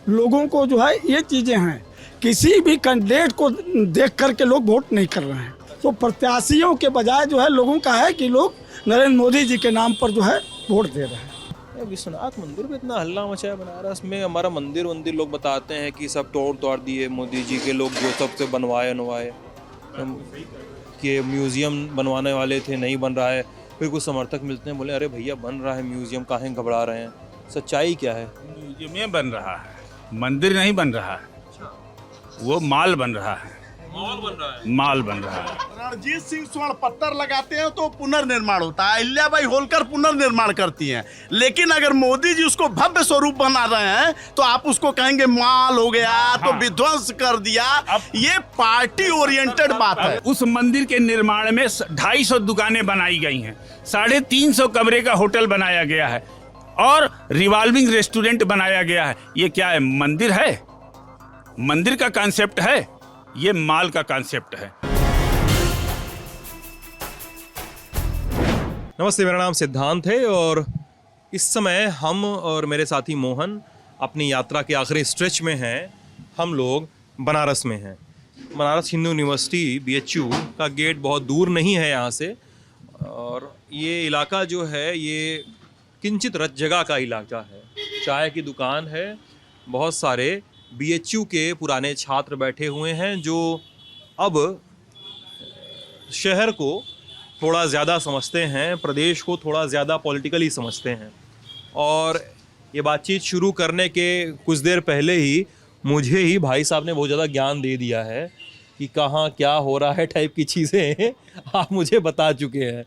लोगों को जो है ये चीज़ें हैं, किसी भी कैंडिडेट को देख करके लोग वोट नहीं कर रहे हैं। तो प्रत्याशियों के बजाय जो है लोगों का है कि लोग नरेंद्र मोदी जी के नाम पर जो है वोट दे रहे हैं। विश्वनाथ मंदिर पे इतना हल्ला मचा है बनारस में। हमारा मंदिर लोग बताते हैं कि सब तोड़ दिए मोदी जी के लोग, जो सबसे बनवाए कि म्यूज़ियम बनवाने वाले थे, नहीं बन रहा है। फिर कुछ समर्थक मिलते हैं, बोले अरे भैया बन रहा है म्यूज़ियम, काहे घबरा रहे हैं। सच्चाई क्या है? म्यूजियम बन रहा है, मंदिर नहीं बन रहा है। वो माल बन रहा है, माल बन रहा है। रणजीत सिंह स्वर्ण पत्थर लगाते हैं तो पुनर्निर्माण होता है, अहिल्याबाई होलकर पुनर्निर्माण करती हैं। लेकिन अगर मोदी जी उसको भव्य स्वरूप बना रहे हैं तो आप उसको कहेंगे माल हो गया, तो विध्वंस कर दिया। ये पार्टी ओरिएंटेड बात है। उस मंदिर के निर्माण में 250 दुकानें बनाई गई हैं, 350 कमरे का होटल बनाया गया है और रिवॉल्विंग रेस्टोरेंट बनाया गया है। ये क्या है? मंदिर है? मंदिर का कॉन्सेप्ट है? ये माल का कॉन्सेप्ट है। नमस्ते, मेरा नाम सिद्धांत है और इस समय हम और मेरे साथी मोहन अपनी यात्रा के आखिरी स्ट्रेच में हैं। हम लोग बनारस में हैं। बनारस हिंदू यूनिवर्सिटी BHU का गेट बहुत दूर नहीं है यहाँ से, और ये इलाका जो है ये किंचित रत जगह का इलाका है। चाय की दुकान है, बहुत सारे BHU के पुराने छात्र बैठे हुए हैं जो अब शहर को थोड़ा ज़्यादा समझते हैं, प्रदेश को थोड़ा ज़्यादा पॉलिटिकली समझते हैं। और ये बातचीत शुरू करने के कुछ देर पहले ही मुझे ही भाई साहब ने बहुत ज़्यादा ज्ञान दे दिया है कि कहाँ क्या हो रहा है टाइप की चीज़ें आप मुझे बता चुके हैं।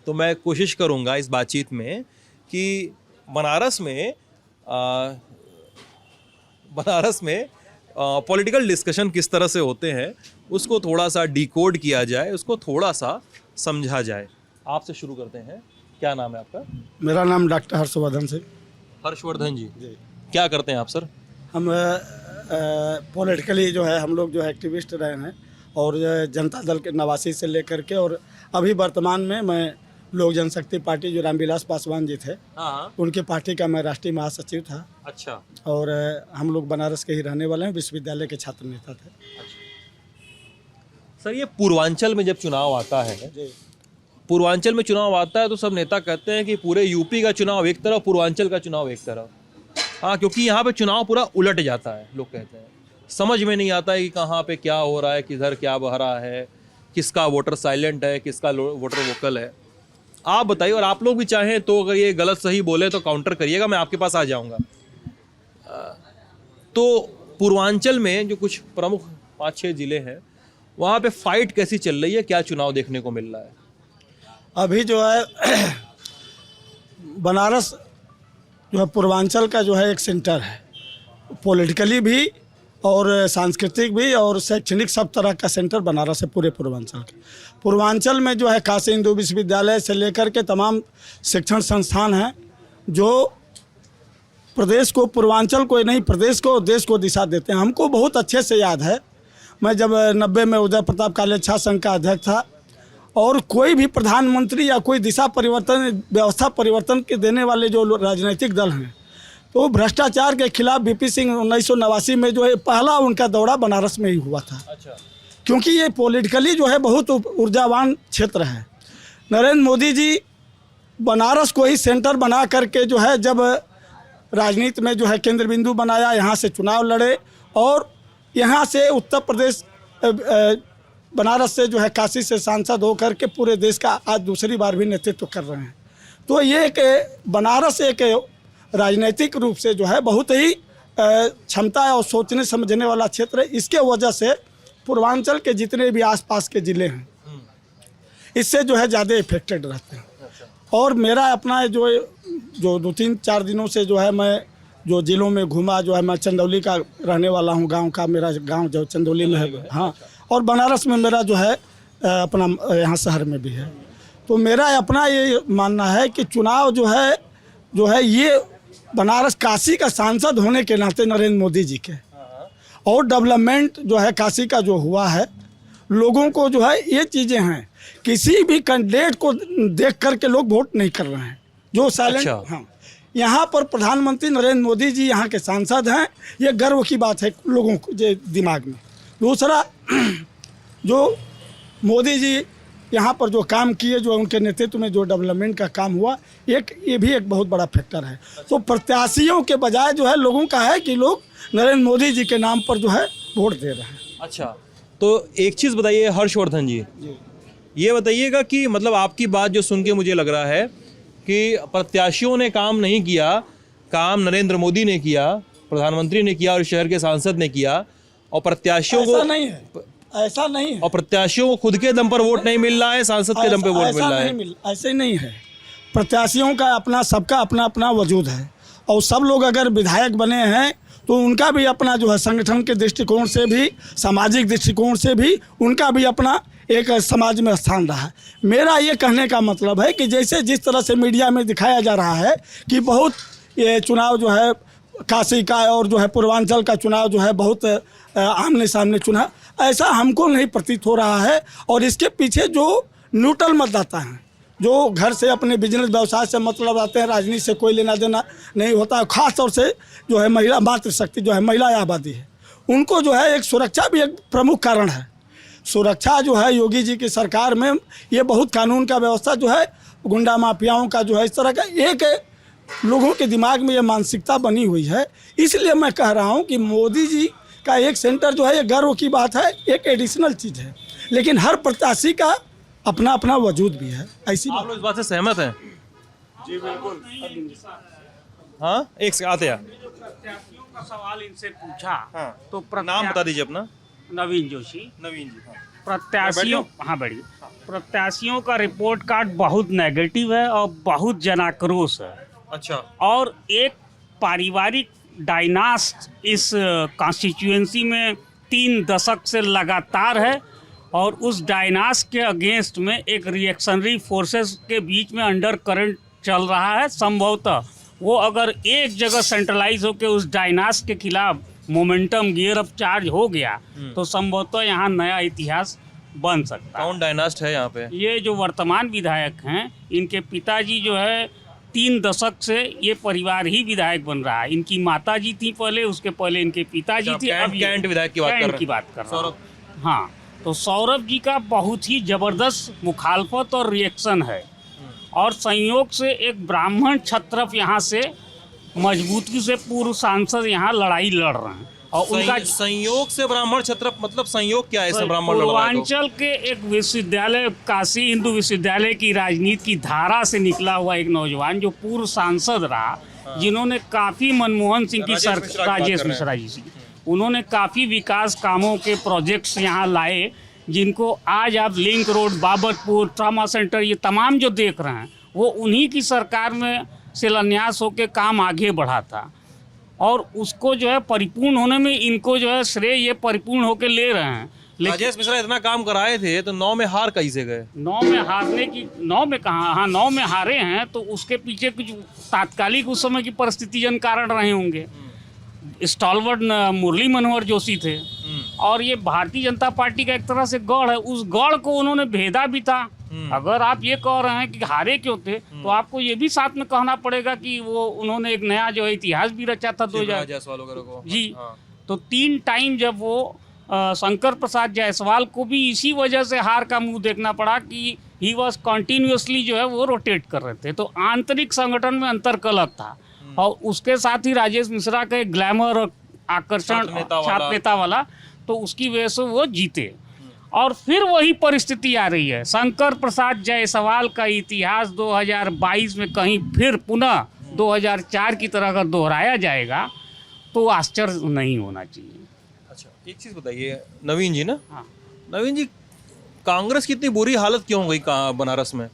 तो मैं कोशिश करूँगा इस बातचीत में कि बनारस में पॉलिटिकल डिस्कशन किस तरह से होते हैं उसको थोड़ा सा डिकोड किया जाए, उसको थोड़ा सा समझा जाए। आपसे शुरू करते हैं। क्या नाम है आपका? मेरा नाम डॉक्टर हर्षवर्धन सिंह। हर्षवर्धन जी, क्या करते हैं आप सर? हम पॉलिटिकली जो है हम लोग जो है एक्टिविस्ट रहे हैं और जनता दल के नवासी से लेकर के, और अभी वर्तमान में मैं लोक जनशक्ति पार्टी जो रामविलास पासवान जी थे उनकी पार्टी का मैं राष्ट्रीय महासचिव था। अच्छा। और हम लोग बनारस के ही रहने वाले हैं, विश्वविद्यालय के छात्र नेता थे। अच्छा। सर, ये पूर्वांचल में जब चुनाव आता है, पूर्वांचल में चुनाव आता है तो सब नेता कहते हैं कि पूरे यूपी का चुनाव एक तरफ, पूर्वांचल का चुनाव एक तरफ। हाँ, क्योंकि यहाँ पे चुनाव पूरा उलट जाता है। लोग कहते हैं समझ में नहीं आता है कि कहाँ पे क्या हो रहा है, किधर क्या बह रहा है, किसका वोटर साइलेंट है, किसका वोटर वोकल है। आप बताइए, और आप लोग भी चाहें तो अगर ये गलत सही बोले तो काउंटर करिएगा, मैं आपके पास आ जाऊंगा। तो पूर्वांचल में जो कुछ प्रमुख 5-6 जिले हैं वहाँ पे फाइट कैसी चल रही है, क्या चुनाव देखने को मिल रहा है? अभी जो है बनारस जो है पूर्वांचल का जो है एक सेंटर है, पॉलिटिकली भी और सांस्कृतिक भी और शैक्षणिक सब तरह का सेंटर बनारस है पूरे पूर्वांचल के। पूर्वांचल में जो है काशी हिंदू विश्वविद्यालय से लेकर के तमाम शिक्षण संस्थान हैं जो प्रदेश को, पूर्वांचल को नहीं प्रदेश को, देश को दिशा देते हैं। हमको बहुत अच्छे से याद है, मैं जब 90 में उदय प्रताप कॉलेज छात्र संघ का अध्यक्ष था, और कोई भी प्रधानमंत्री या कोई दिशा परिवर्तन, व्यवस्था परिवर्तन के देने वाले जो राजनीतिक दल हैं, तो भ्रष्टाचार के खिलाफ VP सिंह 1989 में जो है पहला उनका दौरा बनारस में ही हुआ था। अच्छा। क्योंकि ये पॉलिटिकली जो है बहुत ऊर्जावान क्षेत्र है। नरेंद्र मोदी जी बनारस को ही सेंटर बना करके जो है जब राजनीति में जो है केंद्र बिंदु बनाया, यहाँ से चुनाव लड़े और यहाँ से उत्तर प्रदेश बनारस से जो है काशी से सांसद होकर के पूरे देश का आज दूसरी बार भी नेतृत्व कर रहे हैं। तो ये एक बनारस एक राजनीतिक रूप से जो है बहुत ही क्षमता और सोचने समझने वाला क्षेत्र है। इसके वजह से पूर्वांचल के जितने भी आसपास के ज़िले हैं इससे जो है ज़्यादा इफेक्टेड रहते हैं। और मेरा अपना जो 2-3-4 दिनों से जो है मैं जो ज़िलों में घूमा, जो है मैं चंदौली का रहने वाला हूँ, गांव का मेरा गांव जो चंदौली में है। हाँ, और बनारस में मेरा जो है अपना यहाँ शहर में भी है। तो मेरा अपना ये मानना है कि चुनाव जो है ये बनारस काशी का सांसद होने के नाते नरेंद्र मोदी जी के, और डेवलपमेंट जो है काशी का जो हुआ है, लोगों को जो है ये चीज़ें हैं, किसी भी कैंडिडेट को देख करके लोग वोट नहीं कर रहे हैं जो साइलेंट। अच्छा। हाँ, यहाँ पर प्रधानमंत्री नरेंद्र मोदी जी यहाँ के सांसद हैं, ये गर्व की बात है लोगों को जे दिमाग में। दूसरा, जो मोदी जी यहाँ पर जो काम किए, जो उनके नेतृत्व में जो डेवलपमेंट का काम हुआ, ये भी एक बहुत बड़ा फैक्टर है। तो प्रत्याशियों के बजाय जो है लोगों का है कि लोग नरेंद्र मोदी जी के नाम पर जो है वोट दे रहे हैं। अच्छा, तो एक चीज़ बताइए हर्षवर्धन जी, ये बताइएगा कि मतलब आपकी बात जो सुन के मुझे लग रहा है कि प्रत्याशियों ने काम नहीं किया, काम नरेंद्र मोदी ने किया, प्रधानमंत्री ने किया और शहर के सांसद ने किया, और प्रत्याशियों को ऐसा नहीं है, और प्रत्याशियों को खुद के दम पर वोट नहीं मिल रहा है, सांसद के दम पे वोट मिल रहा है। ऐसे नहीं है। प्रत्याशियों का अपना, सबका अपना अपना वजूद है, और सब लोग अगर विधायक बने हैं तो उनका भी अपना जो है संगठन के दृष्टिकोण से भी, सामाजिक दृष्टिकोण से भी उनका भी अपना एक समाज में स्थान रहा है। मेरा ये कहने का मतलब है कि जैसे जिस तरह से मीडिया में दिखाया जा रहा है कि बहुत ये चुनाव जो है काशी का और जो है पूर्वांचल का चुनाव जो है बहुत आमने सामने चुनाव, ऐसा हमको नहीं प्रतीत हो रहा है। और इसके पीछे जो न्यूट्रल मतदाता हैं, जो घर से अपने बिजनेस व्यवसाय से मतलब आते हैं, राजनीति से कोई लेना देना नहीं होता है, ख़ास तौर से जो है महिला मातृशक्ति जो है महिला आबादी है, उनको जो है एक सुरक्षा भी एक प्रमुख कारण है। सुरक्षा जो है योगी जी की सरकार में ये बहुत कानून का व्यवस्था जो है, गुंडा माफियाओं का जो है, इस तरह का एक लोगों के दिमाग में ये मानसिकता बनी हुई है। इसलिए मैं कह रहा हूँ कि मोदी जी का एक सेंटर जो है ये गर्व की बात है, एक एडिशनल चीज़ है, लेकिन हर प्रत्याशी का अपना अपना वजूद भी है। ऐसी आप लोग इस बात से सहमत हैं? जी बिल्कुल। हाँ, एक से आते हैं। प्रत्याशियों का सवाल इनसे पूछा, हाँ, तो नाम बता दीजिए अपना। नवीन जोशी। नवीन जी। हाँ। प्रत्याशियों, हाँ बढ़िए, प्रत्याशियों का रिपोर्ट कार्ड बहुत नेगेटिव है और बहुत जनाक्रोश है, अच्छा, और एक पारिवारिक डायनास्ट इस कॉन्स्टिट्यूएंसी में 3 दशक से लगातार है, और उस डायनास्ट के अगेंस्ट में एक रिएक्शनरी फोर्सेस के बीच में अंडर करंट चल रहा है। संभवतः वो अगर एक जगह सेंट्रलाइज होकर उस डायनास्ट के खिलाफ मोमेंटम गियर अप चार्ज हो गया तो संभवतः यहाँ नया इतिहास बन सकता है। कौन डायनास्ट है यहाँ पे? ये जो वर्तमान विधायक हैं, इनके पिताजी जो है 3 दशक से ये परिवार ही विधायक बन रहा है। इनकी माता जी थी पहले, उसके पहले इनके पिताजी थे। अब कैंट विधायक की बात कर रहे हैं। हाँ, तो सौरभ जी का बहुत ही जबरदस्त मुखालफत और रिएक्शन है, और संयोग से एक ब्राह्मण क्षत्रप यहाँ से मजबूती से पूर्व सांसद यहाँ लड़ाई लड़ रहे हैं, और उनका संयोग से ब्राह्मण छत्र, मतलब संयोग क्या है इसे ब्राह्मण लड़ रहा है? पूर्वांचल के एक विश्वविद्यालय, काशी हिंदू विश्वविद्यालय की राजनीति की धारा से निकला हुआ एक नौजवान जो पूर्व सांसद रहा, जिन्होंने काफी मनमोहन सिंह की सरकार, राजेश मिश्रा जी, उन्होंने काफी विकास कामों के प्रोजेक्ट्स यहाँ लाए, जिनको आज आप link road, Babatpur, trauma centre, ये तमाम जो देख रहे हैं वो उन्हीं की सरकार में शिलान्यास होकर काम आगे बढ़ा था, और उसको जो है परिपूर्ण होने में इनको जो है श्रेय ये परिपूर्ण होकर ले रहे हैं। राजेश मिश्रा इतना काम कराए थे तो 9 में हार कैसे गए? 9 में हारने की, 9 में कहाँ, हाँ 9 में हारे हैं, तो उसके पीछे कुछ तात्कालिक उस समय की परिस्थितिजन कारण रहे होंगे। स्टॉलवर्ड मुरली मनोहर जोशी थे, और ये भारतीय जनता पार्टी का एक तरह से गढ़ है, उस गढ़ को उन्होंने भेदा भी था। अगर आप ये कह रहे हैं कि हारे क्यों थे, तो आपको ये भी साथ में कहना पड़ेगा कि वो उन्होंने एक नया जो है इतिहास भी रचा था 2000 जी। हाँ। तो 3 टाइम जब वो शंकर प्रसाद जायसवाल को भी इसी वजह से हार का मुंह देखना पड़ा कि ही वॉज कॉन्टिन्यूसली जो है वो रोटेट कर रहे थे, तो आंतरिक संगठन में अंतर्कलह था, और उसके साथ ही राजेश मिश्रा का एक ग्लैमर और आकर्षण छात्र नेता वाला, तो उसकी वजह से वो जीते। और फिर वही परिस्थिति आ रही है, शंकर प्रसाद जायसवाल का इतिहास 2022 में कहीं फिर पुनः 2004 की तरह अगर दोहराया जाएगा तो आश्चर्य नहीं होना चाहिए। अच्छा, एक चीज़ बताइए नवीन जी ना, हाँ, नवीन जी, कांग्रेस की इतनी बुरी हालत क्यों हो गई बनारस में?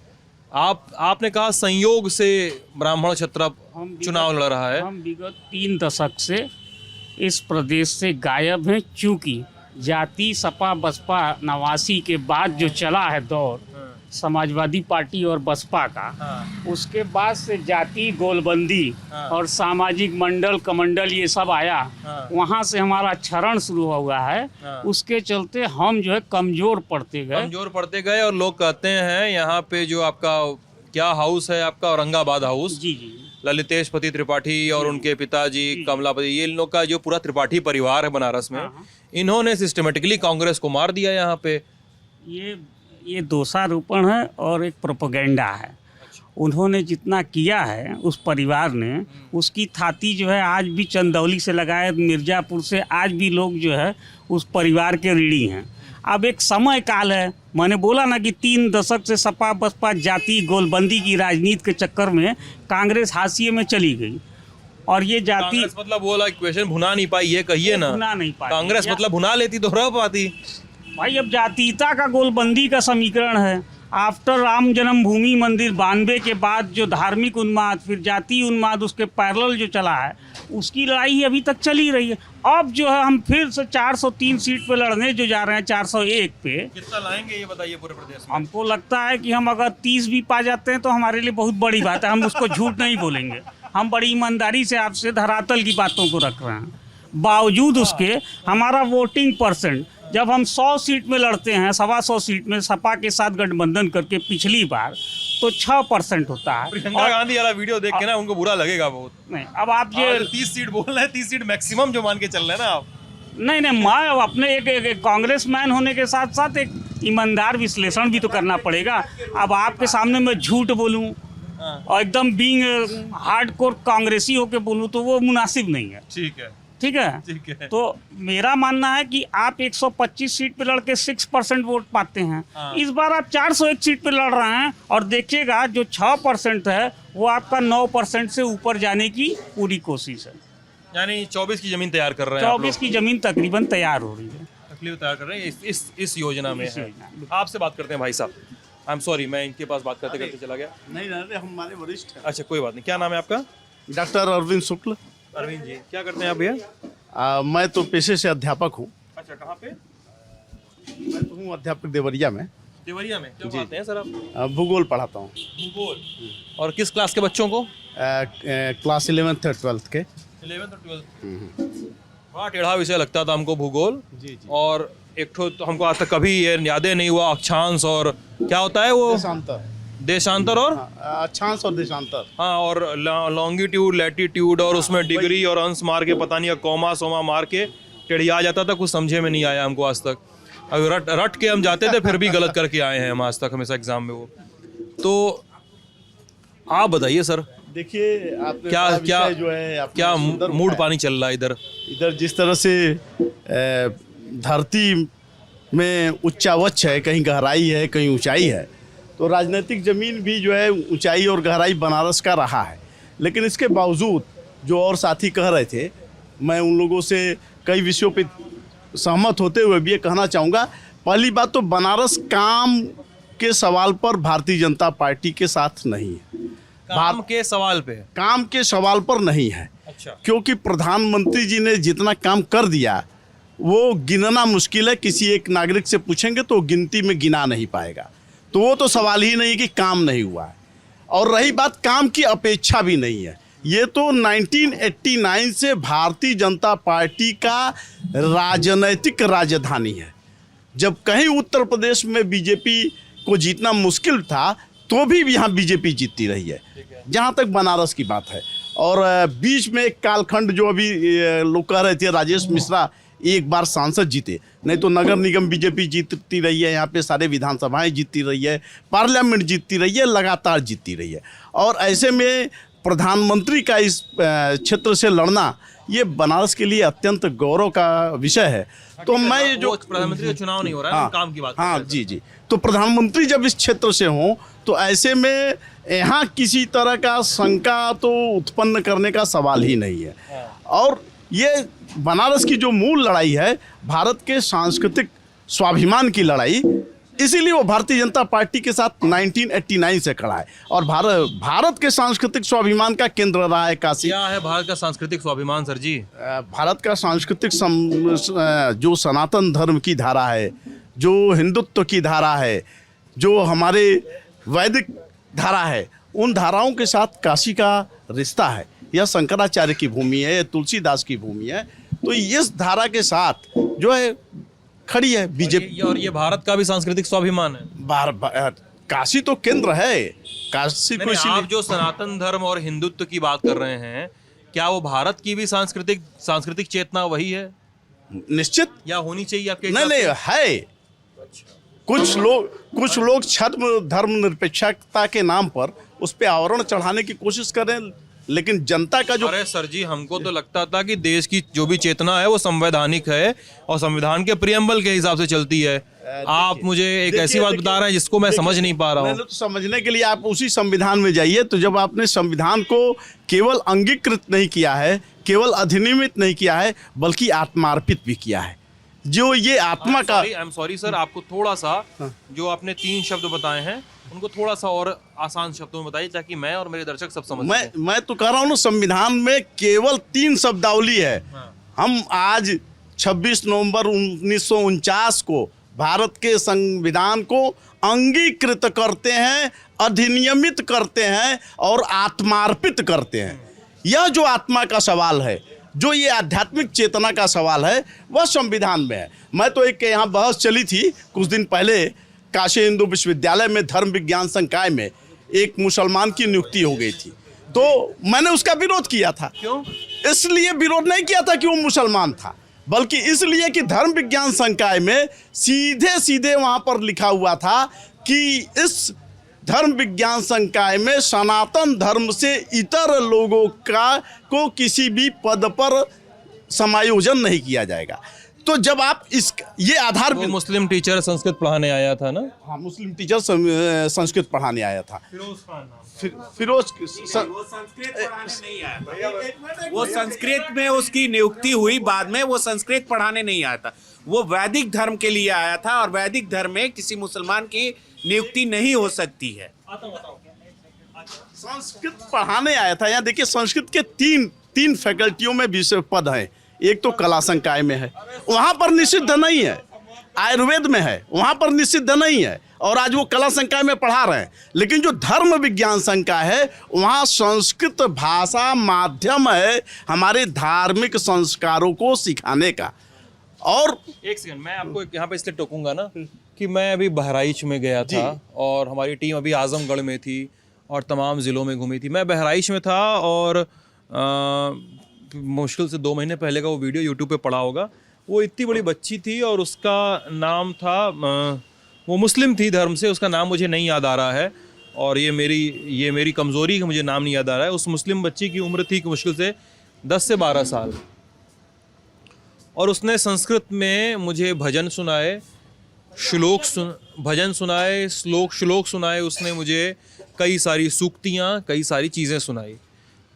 आपने कहा संयोग से ब्राह्मण क्षत्रप चुनाव लड़ रहा है। हम विगत 3 दशक से इस प्रदेश से गायब हैं, चूंकि जाति सपा बसपा 89 के बाद जो चला है दौर समाजवादी पार्टी और बसपा का, उसके बाद से जाति गोलबंदी और सामाजिक मंडल कमंडल ये सब आया, वहाँ से हमारा क्षरण शुरू हुआ है। उसके चलते हम जो है कमजोर पड़ते गए, और लोग कहते हैं यहाँ पे जो आपका क्या हाउस है, आपका औरंगाबाद हाउस, जी जी, ललितेश पति त्रिपाठी और उनके पिताजी कमलापति, ये इन लोग का जो पूरा त्रिपाठी परिवार है बनारस में, इन्होंने सिस्टमेटिकली कांग्रेस को मार दिया यहाँ पे। ये दोषारोपण है और एक प्रोपेगेंडा है। उन्होंने जितना किया है उस परिवार ने, उसकी थाती जो है आज भी चंदौली से लगाए मिर्ज़ापुर से आज भी लोग जो है उस परिवार के ऋणी हैं। अब एक समय काल है, मैंने बोला ना कि 3 दशक से सपा बसपा जाति गोलबंदी की राजनीति के चक्कर में कांग्रेस हाशिए में चली गई और ये जाति कांग्रेस मतलब वो वाला इक्वेशन भुना नहीं पाई, ये कहिए ना। भुना नहीं पाई। कांग्रेस मतलब भुना लेती तो रह पाती भाई। अब जातीयता का गोलबंदी का समीकरण है। आफ्टर राम जन्मभूमि मंदिर 92 के बाद जो धार्मिक उन्माद, फिर जातीय उन्माद, उसके पैरेलल जो चला है, उसकी लड़ाई अभी तक चली रही है। अब जो है हम फिर से 403 सीट पे लड़ने जो जा रहे हैं 401 पे। कितना लाएंगे ये बताइए पूरे प्रदेश में? हमको लगता है कि हम अगर 30 भी पा जाते हैं तो हमारे लिए बहुत बड़ी बात है। हम उसको झूठ नहीं बोलेंगे, हम बड़ी ईमानदारी से आपसे धरातल की बातों को रख रहे हैं। बावजूद उसके हमारा वोटिंग परसेंट, जब हम 100 सीट में लड़ते हैं, 125 सीट में सपा के साथ गठबंधन करके पिछली बार, तो 6% होता है। प्रियंका गांधी वाला वीडियो देख के ना उनको बुरा लगेगा बहुत। नहीं, अब आप ये 30 सीट बोल रहे हैं, 30 सीट मैक्सिमम जो मान के चल रहे हैं ना आप। नहीं, मैं अपने एक कांग्रेसमैन होने के साथ साथ एक ईमानदार विश्लेषण भी तो करना पड़ेगा। अब आपके सामने मैं झूठ बोलूं और एकदम बीइंग हार्डकोर कांग्रेसी होके बोलूं तो वो मुनासिब नहीं है। ठीक है। तो मेरा मानना है कि आप 125 सीट पे लड़के 6% वोट पाते हैं। इस बार आप 401 सीट पे लड़ रहे हैं और देखिएगा जो 6% है वो आपका 9% से ऊपर जाने की पूरी कोशिश है। यानी 24 की जमीन तैयार कर रहे हैं। 24 की जमीन तकरीबन तैयार हो रही है। तकलीफ तैयार कर रहे हैं इस योजना में है। आपसे बात करते हैं भाई साहब। आई एम सॉरी, मैं इनके पास बात करते करते चला गया। नहीं हमारे वरिष्ठ हैं। अच्छा कोई बात नहीं, क्या नाम है आपका? डॉक्टर अरविंद शुक्ल। अरविंद जी, क्या करते हैं आप भैया? मैं तो पेशे से अध्यापक हूँ। अच्छा, कहाँ पे? मैं तो हूँ अध्यापक देवरिया में। देवरिया में क्या पढ़ाते हैं सर आप? भूगोल पढ़ाता हूँ। भूगोल। और किस क्लास के बच्चों को? क्लास 11th और 12th के। 11th और 12th। बड़ा टेढ़ा विषय लगता था हमको भूगोल। जी। और एक ठो तो हमको आज तक कभी ये यादें नहीं हुआ, अक्षांश और क्या होता है वो? देशांतर और अक्षांश और देशांतर। हाँ, और लॉन्गिट्यूड, लैटिट्यूड, और उसमें डिग्री और अंश मार के पता नहीं कॉमा सोमा मार के टेढ़िया जाता था। कुछ समझे में नहीं आया हमको आज तक। अब रट के हम जाते थे, फिर भी गलत करके आए हैं हम आज तक हमेशा एग्जाम में वो। तो आप बताइए सर, देखिए क्या जो है क्या मूड पानी चल रहा है इधर जिस तरह से धरती में उच्चावच है, कहीं गहराई है कहीं ऊंचाई है, तो राजनीतिक जमीन भी जो है ऊंचाई और गहराई बनारस का रहा है। लेकिन इसके बावजूद जो और साथी कह रहे थे, मैं उन लोगों से कई विषयों पे सहमत होते हुए भी ये कहना चाहूँगा। पहली बात तो बनारस काम के सवाल पर भारतीय जनता पार्टी के साथ नहीं है। काम के सवाल पे? काम के सवाल पर नहीं है। अच्छा। क्योंकि प्रधानमंत्री जी ने जितना काम कर दिया वो गिनना मुश्किल है। किसी एक नागरिक से पूछेंगे तो गिनती में गिना नहीं पाएगा। तो वो तो सवाल ही नहीं कि काम नहीं हुआ है। और रही बात, काम की अपेक्षा भी नहीं है। ये तो 1989 से भारतीय जनता पार्टी का राजनैतिक राजधानी है। जब कहीं उत्तर प्रदेश में बीजेपी को जीतना मुश्किल था तो भी यहाँ बीजेपी जीतती रही है, जहाँ तक बनारस की बात है। और बीच में एक कालखंड जो अभी लोग कह रहे थे, राजेश मिश्रा एक बार सांसद जीते, नहीं तो नगर निगम बीजेपी जीतती रही है, यहाँ पे सारे विधानसभाएं जीतती रही है, पार्लियामेंट जीतती रही है, लगातार जीतती रही है। और ऐसे में प्रधानमंत्री का इस क्षेत्र से लड़ना ये बनारस के लिए अत्यंत गौरव का विषय है। तो मैं जो प्रधानमंत्री का चुनाव नहीं हो रहा है, हाँ, काम की बात। हाँ जी। तो प्रधानमंत्री जब इस क्षेत्र से हों तो ऐसे में यहाँ किसी तरह का शंका तो उत्पन्न करने का सवाल ही नहीं है। और ये बनारस की जो मूल लड़ाई है भारत के सांस्कृतिक स्वाभिमान की लड़ाई, इसीलिए वो भारतीय जनता पार्टी के साथ 1989 से खड़ा है। और भारत के सांस्कृतिक स्वाभिमान का केंद्र रहा है काशी। क्या है भारत का सांस्कृतिक स्वाभिमान सर जी? भारत का सांस्कृतिक जो सनातन धर्म की धारा है, जो हिंदुत्व की धारा है, जो हमारे वैदिक धारा है, उन धाराओं के साथ काशी का रिश्ता है। यह शंकराचार्य की भूमि है, यह तुलसीदास की भूमि है। तो इस धारा के साथ जो है खड़ी है बीजेपी। और ये भारत का भी सांस्कृतिक स्वाभिमान है। काशी तो केंद्र है, काशी को नहीं, इसीलिए आप जो सनातन धर्म और हिंदुत्व की बात कर रहे हैं, क्या वो भारत की भी सांस्कृतिक चेतना वही है निश्चित या होनी चाहिए आपके नहीं हिसाब नहीं से? है। कुछ लोग छद्म धर्मनिरपेक्षता के नाम पर उस पे आवरण चढ़ाने की कोशिश कर रहे हैं, लेकिन जनता का जो अरे सर जी, हमको तो लगता था कि देश की जो भी चेतना है वो संवैधानिक है और संविधान के प्रियम्बल के हिसाब से चलती है। आप मुझे एक ऐसी बात बता रहे हैं जिसको मैं समझ नहीं पा रहा हूँ। मैंने तो समझने के लिए आप उसी संविधान में जाइए। तो जब आपने संविधान को केवल अंगीकृत नहीं किया है, केवल अधिनियमित नहीं किया है, बल्कि आत्मार्पित भी किया है, जो ये आत्मा का आई एम सॉरी सर, आपको थोड़ा सा जो आपने 3 शब्द बताए हैं उनको थोड़ा सा और आसान शब्दों में बताइए ताकि मैं और मेरे दर्शक सब समझ सकें। मैं तो कह रहा हूँ ना, संविधान में केवल 3 शब्दावली है। हम आज 26 नवंबर 1949 को भारत के संविधान को अंगीकृत करते हैं, अधिनियमित करते हैं और आत्मार्पित करते हैं। यह जो आत्मा का सवाल है, जो ये आध्यात्मिक चेतना का सवाल है, वह संविधान में है। मैं तो एक यहाँ बहस चली थी कुछ दिन पहले, काशी हिंदू विश्वविद्यालय में धर्म विज्ञान संकाय में एक मुसलमान की नियुक्ति हो गई थी, तो मैंने उसका विरोध किया था। क्यों? इसलिए विरोध नहीं किया था कि वो मुसलमान था, बल्कि इसलिए कि धर्म विज्ञान संकाय में सीधे सीधे वहाँ पर लिखा हुआ था कि इस धर्म विज्ञान संकाय में सनातन धर्म से इतर लोगों को किसी भी पद पर समायोजन नहीं किया जाएगा। तो जब आप ये आधार वो मुस्लिम टीचर संस्कृत पढ़ाने आया था ना? हाँ, मुस्लिम टीचर संस्कृत पढ़ाने आया था। फिरोज वो संस्कृत में उसकी नियुक्ति हुई, बाद में वो संस्कृत पढ़ाने नहीं आया था, वो वैदिक धर्म के लिए आया था और वैदिक धर्म में किसी मुसलमान की नियुक्ति नहीं हो सकती है। संस्कृत पढ़ाने आया था। यहाँ देखिए, संस्कृत के तीन फैकल्टियों में भी पद हैं। एक तो कला संकाय में है, वहाँ पर निषिद्ध नहीं है। आयुर्वेद में है, वहाँ पर निषिद्ध नहीं है, और आज वो कला संकाय में पढ़ा रहे हैं। लेकिन जो धर्म विज्ञान संकाय है, वहाँ संस्कृत भाषा माध्यम है हमारे धार्मिक संस्कारों को सिखाने का। और एक सेकंड, मैं आपको यहाँ पे इसलिए टोकूंगा ना कि मैं अभी बहराइच में गया था और हमारी टीम अभी आजमगढ़ में थी और तमाम ज़िलों में घूमी थी। मैं बहराइच में था और मुश्किल से 2 महीने पहले का वो वीडियो यूट्यूब पे पड़ा होगा। वो इतनी बड़ी बच्ची थी और उसका नाम था, वो मुस्लिम थी धर्म से, उसका नाम मुझे नहीं याद आ रहा है और ये मेरी कमज़ोरी है कि मुझे नाम नहीं याद आ रहा है। उस मुस्लिम बच्ची की उम्र थी मुश्किल से 10 से 12 साल और उसने संस्कृत में मुझे भजन सुनाए, भजन सुनाए, श्लोक सुनाए। उसने मुझे कई सारी सूक्तियाँ, कई सारी चीज़ें सुनाई।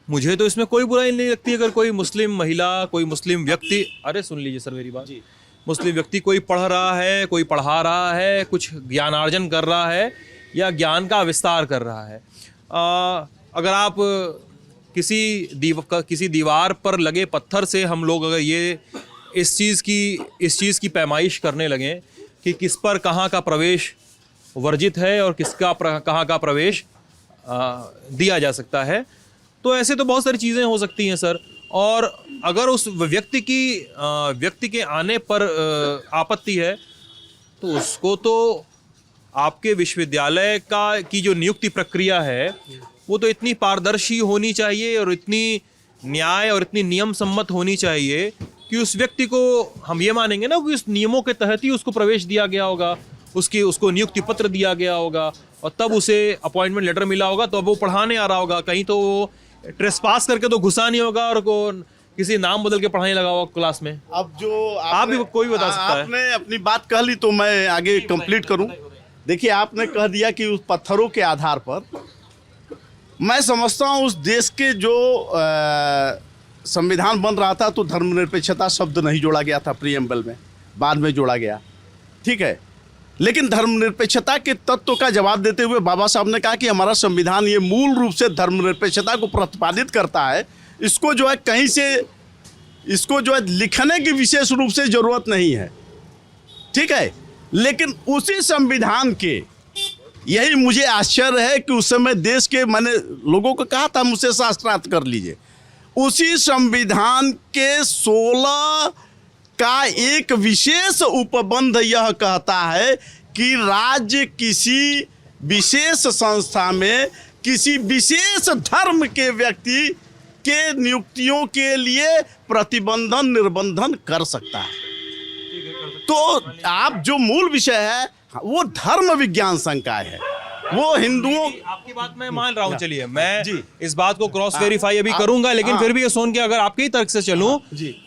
मुझे तो इसमें कोई बुराई नहीं लगती अगर कोई मुस्लिम महिला, कोई मुस्लिम व्यक्ति, अरे सुन लीजिए सर मेरी बात, मुस्लिम व्यक्ति कोई पढ़ रहा है, कोई पढ़ा रहा है, कुछ ज्ञानार्जन कर रहा है या ज्ञान का विस्तार कर रहा है। अगर आप किसी दीवार पर लगे पत्थर से हम लोग अगर ये इस चीज़ की पैमाइश करने लगें कि किस पर कहाँ का प्रवेश वर्जित है और किसका कहाँ का प्रवेश दिया जा सकता है, तो ऐसे तो बहुत सारी चीज़ें हो सकती हैं सर। और अगर उस व्यक्ति के आने पर आपत्ति है तो उसको तो आपके विश्वविद्यालय की जो नियुक्ति प्रक्रिया है वो तो इतनी पारदर्शी होनी चाहिए और इतनी न्याय और इतनी नियम सम्मत होनी चाहिए कि उस व्यक्ति को हम ये मानेंगे ना कि उस नियमों के तहत ही उसको प्रवेश दिया गया होगा, उसको नियुक्ति पत्र दिया गया होगा और तब उसे अपॉइंटमेंट लेटर मिला होगा, तो अब वो पढ़ाने आ रहा होगा। कहीं तो वो ट्रेसपास करके तो घुसा नहीं होगा और किसी नाम बदल के पढ़ाने लगा होगा क्लास में। अब जो आप भी कोई बता सकता है। आपने अपनी बात कह ली तो मैं आगे कंप्लीट करूं। देखिए, आपने कह दिया कि उस पत्थरों के आधार पर, मैं समझता हूं उस देश के जो संविधान बन रहा था तो धर्मनिरपेक्षता शब्द नहीं जोड़ा गया था प्रीएम्बल में, बाद में जोड़ा गया, ठीक है। लेकिन धर्मनिरपेक्षता के तत्व का जवाब देते हुए बाबा साहब ने कहा कि हमारा संविधान ये मूल रूप से धर्मनिरपेक्षता को प्रतिपादित करता है। इसको जो है कहीं से, इसको जो है लिखने की विशेष रूप से जरूरत नहीं है, ठीक है। लेकिन उसी संविधान के, यही मुझे आश्चर्य है कि उस समय देश के, मैंने लोगों को कहा था मुझसे शास्त्रार्थ कर लीजिए, उसी संविधान के 16 का एक विशेष उपबंध यह कहता है कि राज्य किसी विशेष संस्था में किसी विशेष धर्म के व्यक्ति के नियुक्तियों के लिए प्रतिबंधन निर्बंधन कर सकता है। तो आप जो मूल विषय है वो धर्म विज्ञान संकाय है, वो हिंदुओं। आपकी बात मैं मान रहा हूँ, चलिए मैं इस बात को क्रॉस वेरीफाई अभी करूंगा, लेकिन फिर भी ये सुन के अगर आपके ही तर्क से चलूं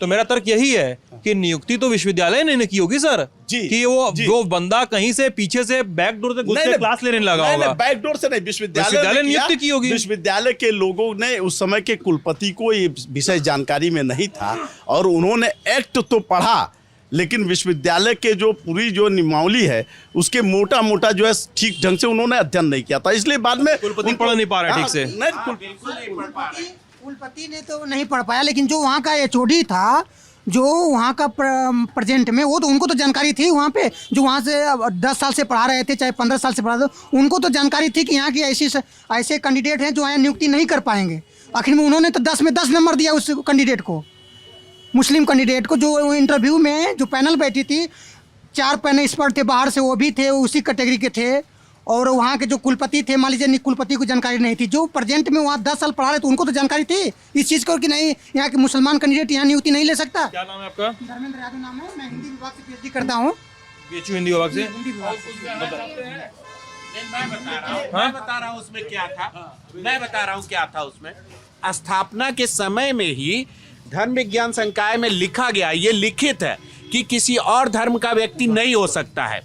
तो मेरा तर्क यही है कि नियुक्ति तो विश्वविद्यालय ने की होगी सर, कि वो बंदा कहीं से पीछे से बैकडोर से घुस के क्लास लेने लगा होगा। बैकडोर से नहीं, विश्वविद्यालय ने नियुक्ति की होगी। विश्वविद्यालय के लोगों ने, उस समय के कुलपति को ये विषय जानकारी में नहीं था और उन्होंने एक्ट तो पढ़ा, लेकिन विश्वविद्यालय के जो पूरी जो नियमावली है उसके मोटा मोटा जो है ठीक ढंग से उन्होंने अध्ययन नहीं किया था, इसलिए बाद में कुलपति पढ़ नहीं पा रहा ठीक से। कुलपति ने तो नहीं पढ़ पाया, लेकिन जो वहाँ का एचओडी था, जो वहाँ का प्रेजेंट में, वो तो उनको तो जानकारी थी वहाँ पे, जो वहाँ से 10 साल से पढ़ा रहे थे, चाहे 15 साल से पढ़ा रहे थे, उनको तो जानकारी थी कि यहाँ की ऐसे कैंडिडेट हैं जो यहाँ नियुक्ति नहीं कर पाएंगे। आखिर में उन्होंने तो 10 में 10 नंबर दिया उस कैंडिडेट को, मुस्लिम कैंडिडेट को। जो इंटरव्यू में जो पैनल बैठी थी, 4 पैनल एक्सपर्ट थे बाहर से, वो भी थे उसी कैटेगरी के थे, और वहाँ के जो कुलपति थे, मान लीजिए कुलपति को जानकारी नहीं थी। जो प्रेजेंट में वहाँ 10 साल पढ़ा रहे थे उनको तो जानकारी थी इस चीज़ को कि नहीं, यहाँ के मुसलमान कैंडिडेट यहाँ नियुक्ति नहीं ले सकता। क्या नाम है आपका? धर्मेंद्र यादव नाम है, मैं हिंदी विभाग से पीएचडी करता हूँ। बीएचयू हिंदी विभाग से। मैं बता रहा हूँ उसमें क्या था, मैं बता रहा हूँ क्या था उसमें। स्थापना के समय में ही धर्म विज्ञान संकाय में लिखा गया, ये लिखित है कि किसी और धर्म का व्यक्ति नहीं हो सकता है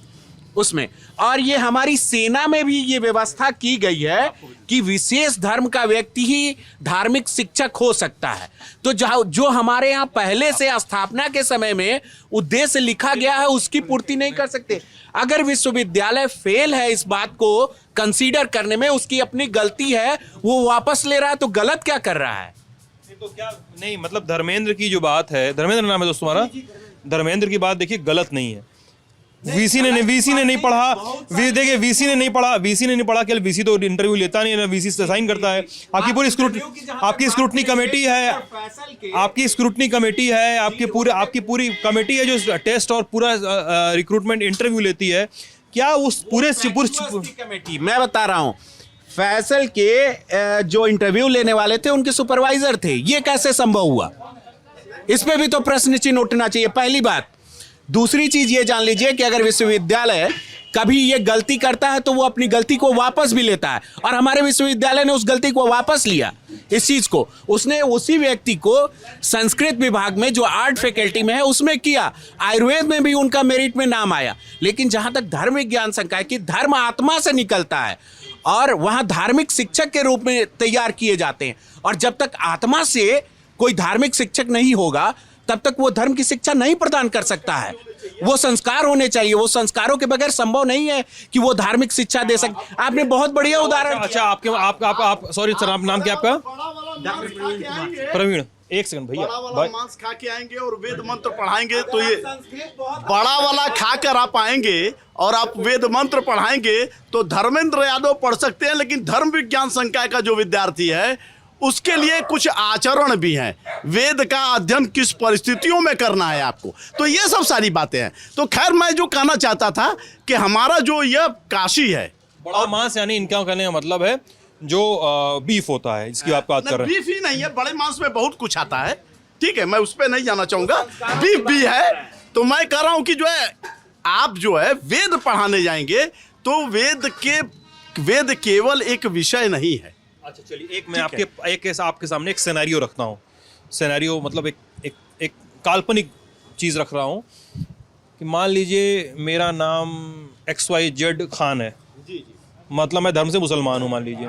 उसमें। और ये हमारी सेना में भी ये व्यवस्था की गई है कि विशेष धर्म का व्यक्ति ही धार्मिक शिक्षक हो सकता है। तो जो हमारे यहाँ पहले से स्थापना के समय में उद्देश्य लिखा गया है उसकी पूर्ति नहीं कर सकते। अगर विश्वविद्यालय फेल है इस बात को कंसीडर करने में, उसकी अपनी गलती है, वो वापस ले रहा है, तो गलत क्या कर रहा है? तो क्या नहीं, मतलब धर्मेंद्र की जो बात है, धर्मेंद्र नाम है दोस्त तुम्हारा, धर्मेंद्र की बात देखिए गलत नहीं है। वीसी ने नहीं पढ़ा, देखिए वीसी ने नहीं पढ़ा, केवल वीसी तो इंटरव्यू लेता नहीं है, वीसी से साइन करता है। आपकी पूरी आपकी स्क्रूटनी कमेटी है, आपकी पूरी कमेटी है जो टेस्ट और पूरा रिक्रूटमेंट इंटरव्यू लेती है। क्या उस पूरे कमेटी, मैं बता रहा हूँ, फैसल के जो इंटरव्यू लेने वाले थे उनके सुपरवाइजर थे, ये कैसे संभव हुआ? इस पे भी तो प्रश्न चिन्ह उठना चाहिए, पहली बात। दूसरी चीज ये जान लीजिए कि अगर विश्वविद्यालय कभी ये गलती करता है तो वो अपनी गलती को वापस भी लेता है, और हमारे विश्वविद्यालय ने उस गलती को वापस लिया। इस चीज को उसने उसी व्यक्ति को संस्कृत विभाग में जो आर्ट फैकल्टी में है उसमें किया, आयुर्वेद में भी उनका मेरिट में नाम आया। लेकिन जहां तक धर्म विज्ञान संकाय की, धर्म आत्मा से निकलता है और वहां धार्मिक शिक्षक के रूप में तैयार किए जाते हैं, और जब तक आत्मा से कोई धार्मिक शिक्षक नहीं होगा तब तक वो धर्म की शिक्षा नहीं प्रदान कर सकता है। वो संस्कार होने चाहिए, वो संस्कारों के बगैर संभव नहीं है कि वो धार्मिक शिक्षा दे सके। आपने बहुत बढ़िया उदाहरण। अच्छा, आप सॉरी सर, आप नाम क्या आपका? प्रवीण। एक सेकंड भैया, बड़ा वाला मांस खा के आएंगे और वेद मंत्र पढ़ाएंगे, तो ये बड़ा वाला खाकर आप आएंगे और आप वेद मंत्र पढ़ाएंगे तो धर्मेंद्र यादव पढ़ सकते हैं, लेकिन धर्म विज्ञान संकाय का जो विद्यार्थी है उसके लिए कुछ आचरण भी हैं। वेद का अध्ययन किस परिस्थितियों में करना है आपको, तो ये सब सारी बातें हैं। तो खैर, मैं जो कहना चाहता था कि हमारा जो यह काशी है, बड़ा मांस यानी इनका कहने का मतलब है जो बीफ होता है, जिसकी आप बात कर रहे हैं। बीफ ही नहीं है, बड़े मांस में बहुत कुछ आता है, ठीक है, मैं उस पर नहीं जाना चाहूंगा। बीफ भी है, तो मैं कह रहा हूं कि जो है आप जो है वेद पढ़ाने जाएंगे तो वेद केवल एक विषय नहीं है। अच्छा चलिए, मैं आपके सामने एक सिनेरियो रखता हूँ। सिनेरियो मतलब एक काल्पनिक चीज़ रख रहा हूँ कि मान लीजिए मेरा नाम XYZ खान है, मतलब मैं धर्म से मुसलमान हूँ मान लीजिए।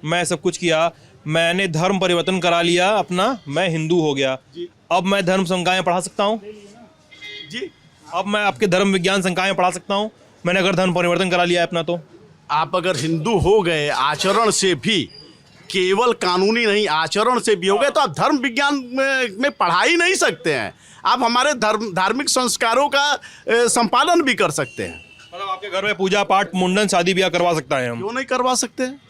मैं सब कुछ किया, मैंने धर्म परिवर्तन करा लिया अपना, मैं हिंदू हो गया। अब मैं धर्म संकाय में पढ़ा सकता हूँ जी, अब मैं आपके धर्म विज्ञान संकाय में पढ़ा सकता हूँ, मैंने अगर धर्म परिवर्तन करा लिया है अपना। तो आप अगर हिंदू हो गए आचरण से भी, केवल कानूनी नहीं आचरण से भी हो गए, तो आप धर्म विज्ञान में पढ़ा ही नहीं सकते हैं। आप हमारे धार्मिक संस्कारों का संपादन भी कर सकते हैं। मतलब आपके घर में पूजा पाठ, मुंडन, शादी ब्याह करवा सकता है हम? क्यों नहीं करवा सकते हैं?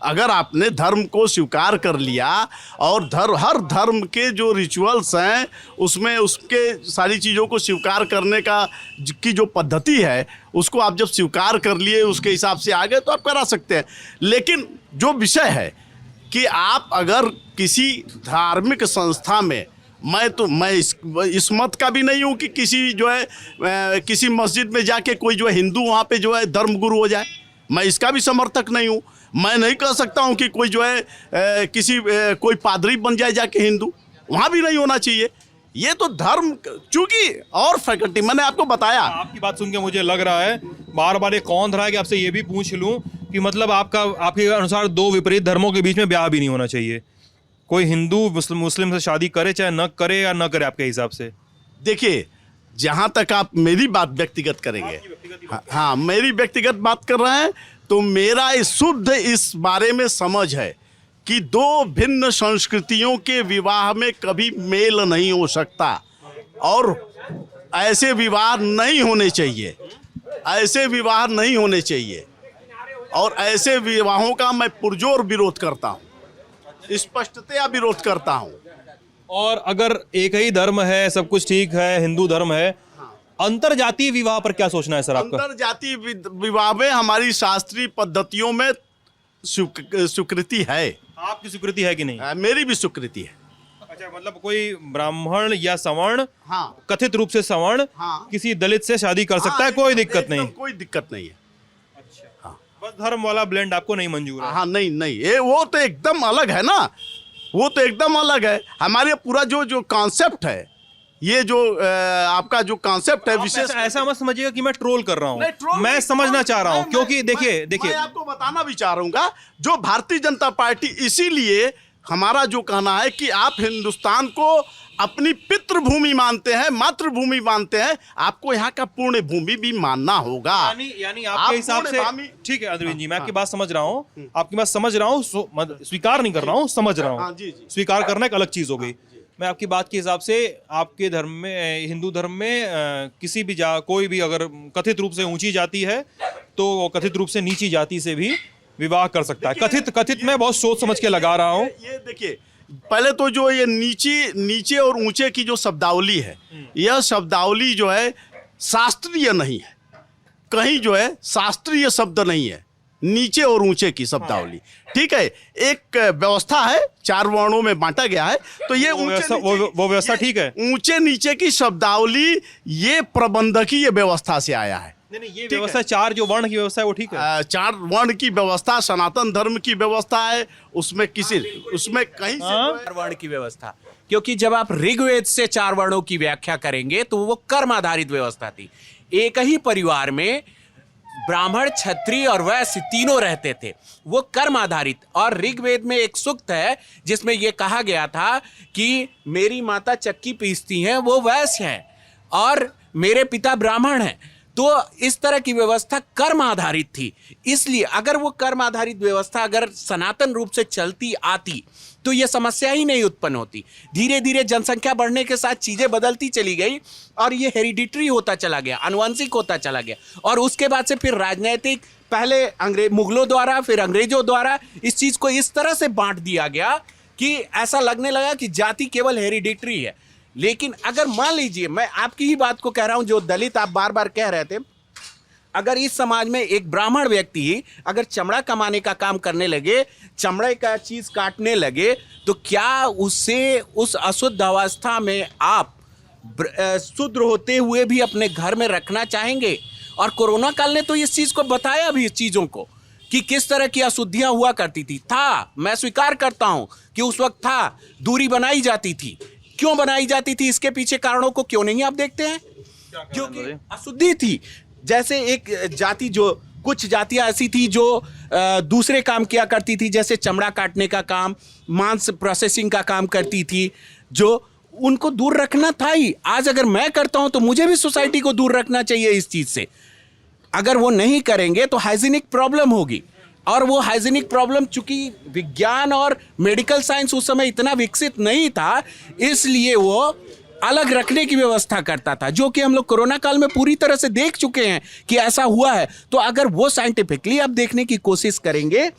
अगर आपने धर्म को स्वीकार कर लिया और हर धर्म के जो रिचुअल्स हैं उसमें उसके सारी चीज़ों को स्वीकार करने की जो पद्धति है उसको आप जब स्वीकार कर लिए उसके हिसाब से आगे तो आप करा सकते हैं। लेकिन जो विषय है कि आप अगर किसी धार्मिक संस्था में, मैं इस मत का भी नहीं हूँ कि किसी जो है किसी मस्जिद में जाके कोई जो है हिंदू वहाँ पे जो है धर्मगुरु हो जाए, मैं इसका भी समर्थक नहीं हूँ। मैं नहीं कह सकता हूँ कि कोई जो है कोई पादरी बन जाए जाके हिंदू, वहाँ भी नहीं होना चाहिए। ये तो धर्म चूंकि और फैकल्टी, मैंने आपको बताया। आपकी बात सुन के मुझे लग रहा है बार बार एक कौन रहा है कि आपसे ये भी पूछ लूं कि मतलब आपके अनुसार दो विपरीत धर्मों के बीच में ब्याह भी नहीं होना चाहिए। कोई हिंदू मुस्लिम से शादी करे चाहे न करे या न करे, आपके हिसाब से? देखिए, जहाँ तक आप मेरी बात व्यक्तिगत करेंगे, हाँ मेरी व्यक्तिगत बात कर रहे हैं, तो मेरा शुद्ध इस बारे में समझ है कि दो भिन्न संस्कृतियों के विवाह में कभी मेल नहीं हो सकता और ऐसे विवाह नहीं होने चाहिए, ऐसे विवाह नहीं होने चाहिए और ऐसे विवाहों का मैं पुरजोर विरोध करता हूँ, स्पष्टतया विरोध करता हूँ। और अगर एक ही धर्म है, सब कुछ ठीक है, हिंदू धर्म है, अंतर जातीय विवाह पर क्या सोचना है सर आपका? अंतर जातीय विवाह में हमारी शास्त्रीय पद्धतियों में स्वीकृति है। आपकी स्वीकृति है कि नहीं? मेरी भी स्वीकृति है। अच्छा, मतलब कोई ब्राह्मण या सवर्ण, हाँ, कथित रूप से सवर्ण, हाँ, किसी दलित से शादी कर सकता है, कोई दिक्कत नहीं? कोई दिक्कत नहीं है। बस धर्म वाला ब्लेंड आपको नहीं मंजूर है? हाँ, नहीं, ये वो तो एकदम अलग है ना, वो तो एकदम अलग है। हमारे पूरा जो कॉन्सेप्ट है, ये जो आपका जो कॉन्सेप्ट है विशेष, ऐसा मत समझिएगा कि मैं ट्रोल कर रहा हूँ, मैं समझना चाह रहा हूँ, क्योंकि देखिए मैं आपको बताना भी चाह रहा हूँ जो भारतीय जनता पार्टी, इसीलिए हमारा जो कहना है कि आप हिंदुस्तान को अपनी पितृभूमि मानते हैं, मातृभूमि मानते हैं, आपको यहाँ का पूर्ण भूमि भी मानना होगा। यानी आपके हिसाब से ठीक है अरविंद जी, मैं आपकी बात समझ रहा हूँ, आपकी बात समझ रहा हूँ, स्वीकार नहीं कर रहा हूँ, समझ रहा हूँ। स्वीकार करना एक अलग चीज हो गई। मैं आपकी बात के हिसाब से आपके धर्म में, हिंदू धर्म में किसी भी कोई भी अगर कथित रूप से ऊंची जाति है तो कथित रूप से नीची जाति से भी विवाह कर सकता है। कथित मैं बहुत सोच समझ के लगा रहा हूँ। ये देखिए, पहले तो जो ये नीचे और ऊंचे की जो शब्दावली है, यह शब्दावली जो है शास्त्रीय नहीं है, कहीं जो है शास्त्रीय शब्द नहीं है, नीचे और ऊंचे की शब्दावली। ठीक है, एक व्यवस्था है, 4 वर्णों में बांटा गया है, तो ये वो व्यवस्था ठीक है। ऊंचे नीचे की शब्दावली ये प्रबंधकीय व्यवस्था से आया है। नहीं, ये व्यवस्था 4 जो वर्ण की व्यवस्था है वो ठीक है। 4 वर्ण की व्यवस्था सनातन धर्म की व्यवस्था है, उसमें कहीं से वर्ण की व्यवस्था, क्योंकि जब आप ऋग्वेद से 4 वर्णों की व्याख्या करेंगे तो वो कर्म आधारित व्यवस्था थी। एक ही परिवार में ब्राह्मण, क्षत्रिय और वैश्य तीनों रहते थे, वो कर्म आधारित। और ऋग्वेद में एक सूक्त है जिसमें ये कहा गया था कि मेरी माता चक्की पीसती हैं, वो वैश्य हैं, और मेरे पिता ब्राह्मण हैं। तो इस तरह की व्यवस्था कर्म आधारित थी। इसलिए अगर वो कर्म आधारित व्यवस्था अगर सनातन रूप से चलती आती तो ये समस्या ही नहीं उत्पन्न होती। धीरे धीरे जनसंख्या बढ़ने के साथ चीजें बदलती चली गई और ये हेरिडिटरी होता चला गया, आनुवंशिक होता चला गया। और उसके बाद से फिर राजनीतिक, पहले मुगलों द्वारा, फिर अंग्रेजों द्वारा इस चीज को इस तरह से बांट दिया गया कि ऐसा लगने लगा कि जाति केवल हेरिडिटरी है। लेकिन अगर मान लीजिए, मैं आपकी ही बात को कह रहा हूं, जो दलित आप बार बार कह रहे थे, अगर इस समाज में एक ब्राह्मण व्यक्ति ही अगर चमड़ा कमाने का काम करने लगे, चमड़े का चीज काटने लगे, तो क्या उससे उस अशुद्ध अवस्था में आप शुद्र होते हुए भी अपने घर में रखना चाहेंगे? और कोरोना काल ने तो इस चीज को बताया भी, इस चीजों को कि किस तरह की अशुद्धियां हुआ करती थी। मैं स्वीकार करता हूं कि उस वक्त दूरी बनाई जाती थी। क्यों बनाई जाती थी, इसके पीछे कारणों को क्यों नहीं आप देखते हैं? क्योंकि अशुद्धि थी। जैसे एक जाति, जो कुछ जातियां ऐसी थी जो दूसरे काम किया करती थी, जैसे चमड़ा काटने का काम, मांस प्रोसेसिंग का काम करती थी, जो उनको दूर रखना था ही। आज अगर मैं करता हूं तो मुझे भी सोसाइटी को दूर रखना चाहिए इस चीज से। अगर वो नहीं करेंगे तो हाइजीनिक प्रॉब्लम होगी, और वो हाइजीनिक प्रॉब्लम, चूंकि विज्ञान और मेडिकल साइंस उस समय इतना विकसित नहीं था, इसलिए वो अलग रखने की व्यवस्था करता था, जो कि हम लोग कोरोना काल में पूरी तरह से देख चुके हैं कि ऐसा हुआ है। तो अगर वो साइंटिफिकली आप देखने की कोशिश करेंगे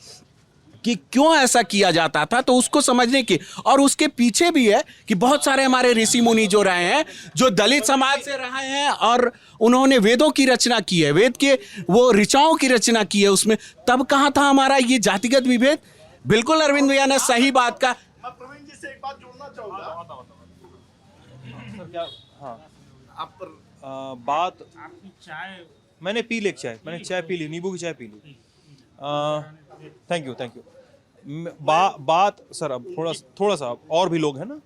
कि क्यों ऐसा किया जाता था, तो उसको समझने की, और उसके पीछे भी है कि बहुत सारे हमारे ऋषि मुनि जो रहे हैं, जो दलित समाज से रहे हैं और उन्होंने वेदों की रचना की है, वेद के वो ऋचाओं की रचना की है, उसमें तब कहाँ था हमारा ये जातिगत विभेद। बिल्कुल अरविंद भैया ने सही बात का। मैं प्रवीण जी से एक बात जोड़ना चाहूंगा। बात मैंने पी ली एक चाय, मैंने चाय पी ली, नींबू की चाय पी ली। थैंक यू बात सर, अब थोड़ा सा और भी लोग हैं ना,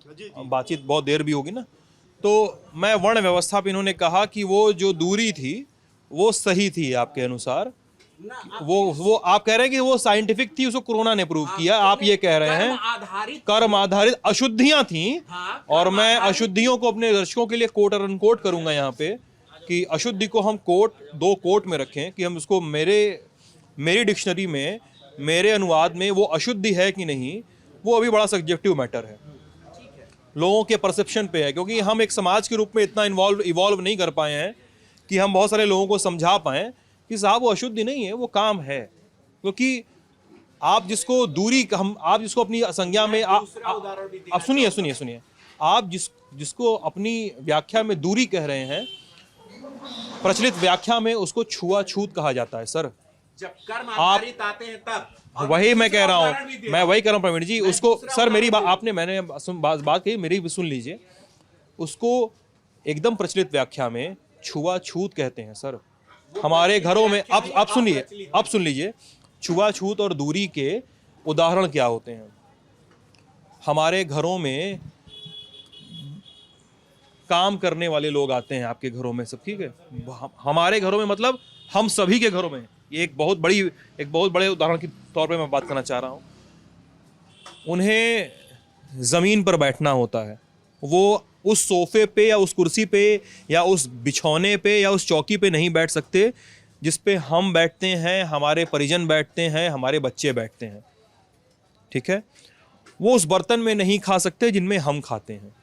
बातचीत बहुत देर भी होगी ना, तो मैं वर्ण व्यवस्था पे इन्होंने कहा कि वो जो दूरी थी वो सही थी आपके अनुसार, वो आप कह रहे हैं कि वो साइंटिफिक थी, उसको कोरोना ने प्रूव किया, आप ये कह रहे हैं कर्म आधारित अशुद्धियां थी। और मैं अशुद्धियों को अपने दर्शकों के लिए कोट और अनकोट करूंगा यहाँ पे कि अशुद्धि को हम दो कोट में रखें कि हम उसको मेरी डिक्शनरी में, मेरे अनुवाद में वो अशुद्धि है कि नहीं, वो अभी बड़ा सब्जेक्टिव मैटर है, लोगों के परसेप्शन पे है, क्योंकि हम एक समाज के रूप में इतना इवॉल्व नहीं कर पाए हैं कि हम बहुत सारे लोगों को समझा पाएं कि साहब वो अशुद्धि नहीं है, वो काम है। क्योंकि आप जिसको आप जिसको अपनी संज्ञा में आप सुनिए आप जिसको अपनी व्याख्या में दूरी कह रहे हैं, प्रचलित व्याख्या में उसको छुआछूत कहा जाता है सर। जब कर्म आधारित आते हैं तब, वही मैं कह रहा हूँ प्रवीण जी, उसको सर मेरी बात मैंने बात कही, मेरी भी सुन लीजिए, उसको एकदम प्रचलित व्याख्या में छुआछूत कहते हैं सर। हमारे घरों में अब सुन लीजिए छुआछूत और दूरी के उदाहरण क्या होते हैं। हमारे घरों में काम करने वाले लोग आते हैं, आपके घरों में सब ठीक है, हमारे घरों में मतलब हम सभी के घरों में, ये एक बहुत बड़े उदाहरण के तौर पे मैं बात करना चाह रहा हूँ। उन्हें ज़मीन पर बैठना होता है, वो उस सोफे पे या उस कुर्सी पे या उस बिछौने पे या उस चौकी पे नहीं बैठ सकते जिस पे हम बैठते हैं, हमारे परिजन बैठते हैं, हमारे बच्चे बैठते हैं, ठीक है। वो उस बर्तन में नहीं खा सकते जिनमें हम खाते हैं,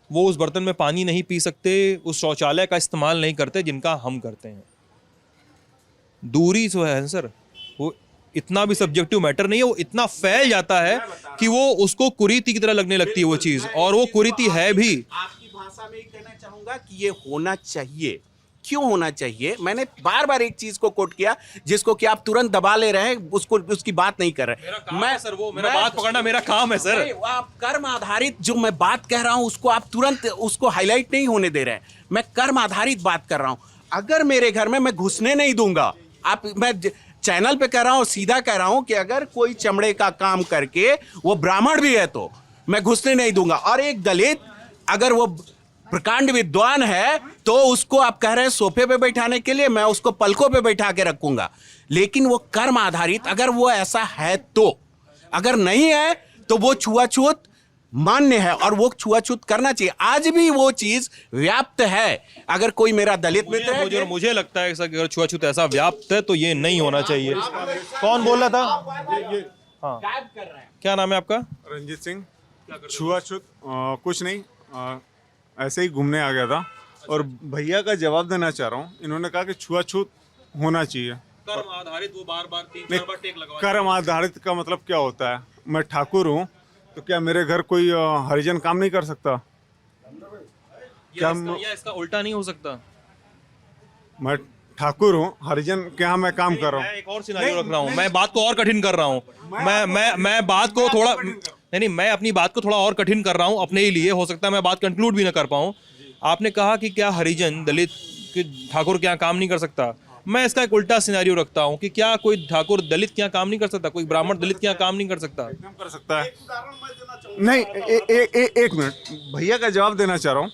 वो उस बर्तन में पानी नहीं पी सकते, उस शौचालय का इस्तेमाल नहीं करते जिनका हम करते हैं। दूरी जो है सर, वो इतना भी सब्जेक्टिव मैटर नहीं है, वो इतना फैल जाता है कि वो उसको कुरीति की तरह लगने लगती है वो चीज, और वो कुरीति है भी। आपकी भाषा में कहना चाहूंगा कि ये होना चाहिए। क्यों होना चाहिए? मैंने बार बार एक चीज को कोट किया जिसको कि आप तुरंत दबा ले रहे हैं, उसकी बात नहीं कर रहे। मैं सर मेरा बात पकड़ना मेरा काम है सर। आप कर्म आधारित जो मैं बात कह रहा हूं उसको आप तुरंत उसको हाईलाइट नहीं होने दे रहे हैं। मैं कर्म आधारित बात कर रहा हूं। अगर मेरे घर में मैं घुसने नहीं दूंगा, मैं चैनल पे कह रहा हूं, सीधा कह रहा हूं कि अगर कोई चमड़े का काम करके वो ब्राह्मण भी है तो मैं घुसने नहीं दूंगा। और एक दलित अगर वो प्रकांड विद्वान है तो उसको आप कह रहे हैं सोफे पे बैठाने के लिए, मैं उसको पलकों पे बैठा के रखूंगा। लेकिन वो कर्म आधारित अगर वो ऐसा है तो, अगर नहीं है तो वो छुआछूत मान्य है और वो छुआछूत करना चाहिए। आज भी वो चीज व्याप्त है। अगर कोई मेरा दलित मित्र है, मुझे लगता है अगर छुआछूत ऐसा व्याप्त है तो ये नहीं होना चाहिए। कौन बोल रहा था? हाँ, क्या नाम है आपका? रंजीत सिंह। छुआछूत कुछ नहीं, ऐसे ही घूमने आ गया था और भैया का जवाब देना चाह रहा हूँ। इन्होंने कहा कि छुआछूत होना चाहिए। कर्म आधारित वो बार 3-4 बार टेक लगवा। कर्म आधारित का मतलब क्या होता है? मैं ठाकुर हूँ तो क्या मेरे घर कोई हरिजन काम नहीं कर सकता? क्या इसका उल्टा नहीं हो सकता? मैं ठाकुर हूँ, हरिजन के यहाँ मैं काम कर रहा हूँ। मैं एक और सिनारियो रख रहा हूँ, मैं बात को और कठिन कर रहा हूँ। मैं बात को थोड़ा नहीं, मैं अपनी बात को थोड़ा और कठिन कर रहा हूँ अपने ही लिए। हो सकता है मैं बात कंक्लूड भी ना कर पाऊँ। आपने कहा कि क्या हरिजन दलित ठाकुर के यहाँ काम नहीं कर सकता? मैं इसका एक उल्टा सिनेरियो रखता हूँ कि क्या कोई ठाकुर दलित के यहाँ काम नहीं कर सकता? कोई ब्राह्मण दलित के यहाँ काम नहीं कर सकता? एकदम कर सकता है। नहीं, एक मिनट, भैया का जवाब देना चाह रहा हूँ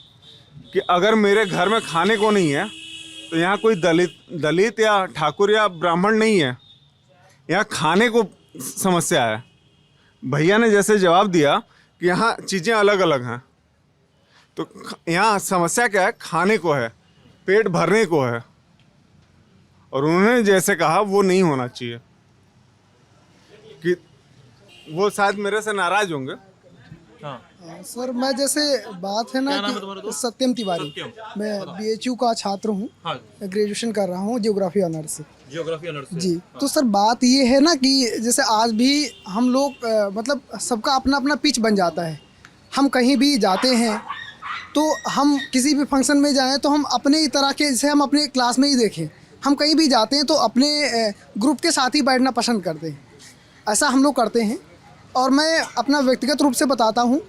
कि अगर मेरे घर में खाने को नहीं है तो यहाँ कोई दलित या ठाकुर या ब्राह्मण नहीं है, यहाँ खाने को समस्या है। भैया ने जैसे जवाब दिया कि यहाँ चीज़ें अलग अलग हैं, तो यहाँ समस्या क्या है? खाने को है, पेट भरने को है। और उन्होंने जैसे कहा वो नहीं होना चाहिए, कि वो शायद मेरे से नाराज होंगे। हाँ सर, मैं जैसे बात है ना क्या नाम है तुम्हारा कि दोस्त? सत्यम तिवारी। मैं BHU का छात्र हूँ। हाँ। ग्रेजुएशन कर रहा हूँ जियोग्राफी ऑनर्स से। जियोग्राफी ऑनर्स से। जी तो सर बात ये है ना कि जैसे आज भी हम लोग मतलब सबका अपना अपना पिच बन जाता है। हम कहीं भी जाते हैं तो हम किसी भी फंक्शन में जाएं तो हम अपने ही तरह के, जैसे हम अपने क्लास में ही देखें, हम कहीं भी जाते हैं तो अपने ग्रुप के साथ ही बैठना पसंद करते हैं। ऐसा हम लोग करते हैं। और मैं अपना व्यक्तिगत रूप से बताता हूँ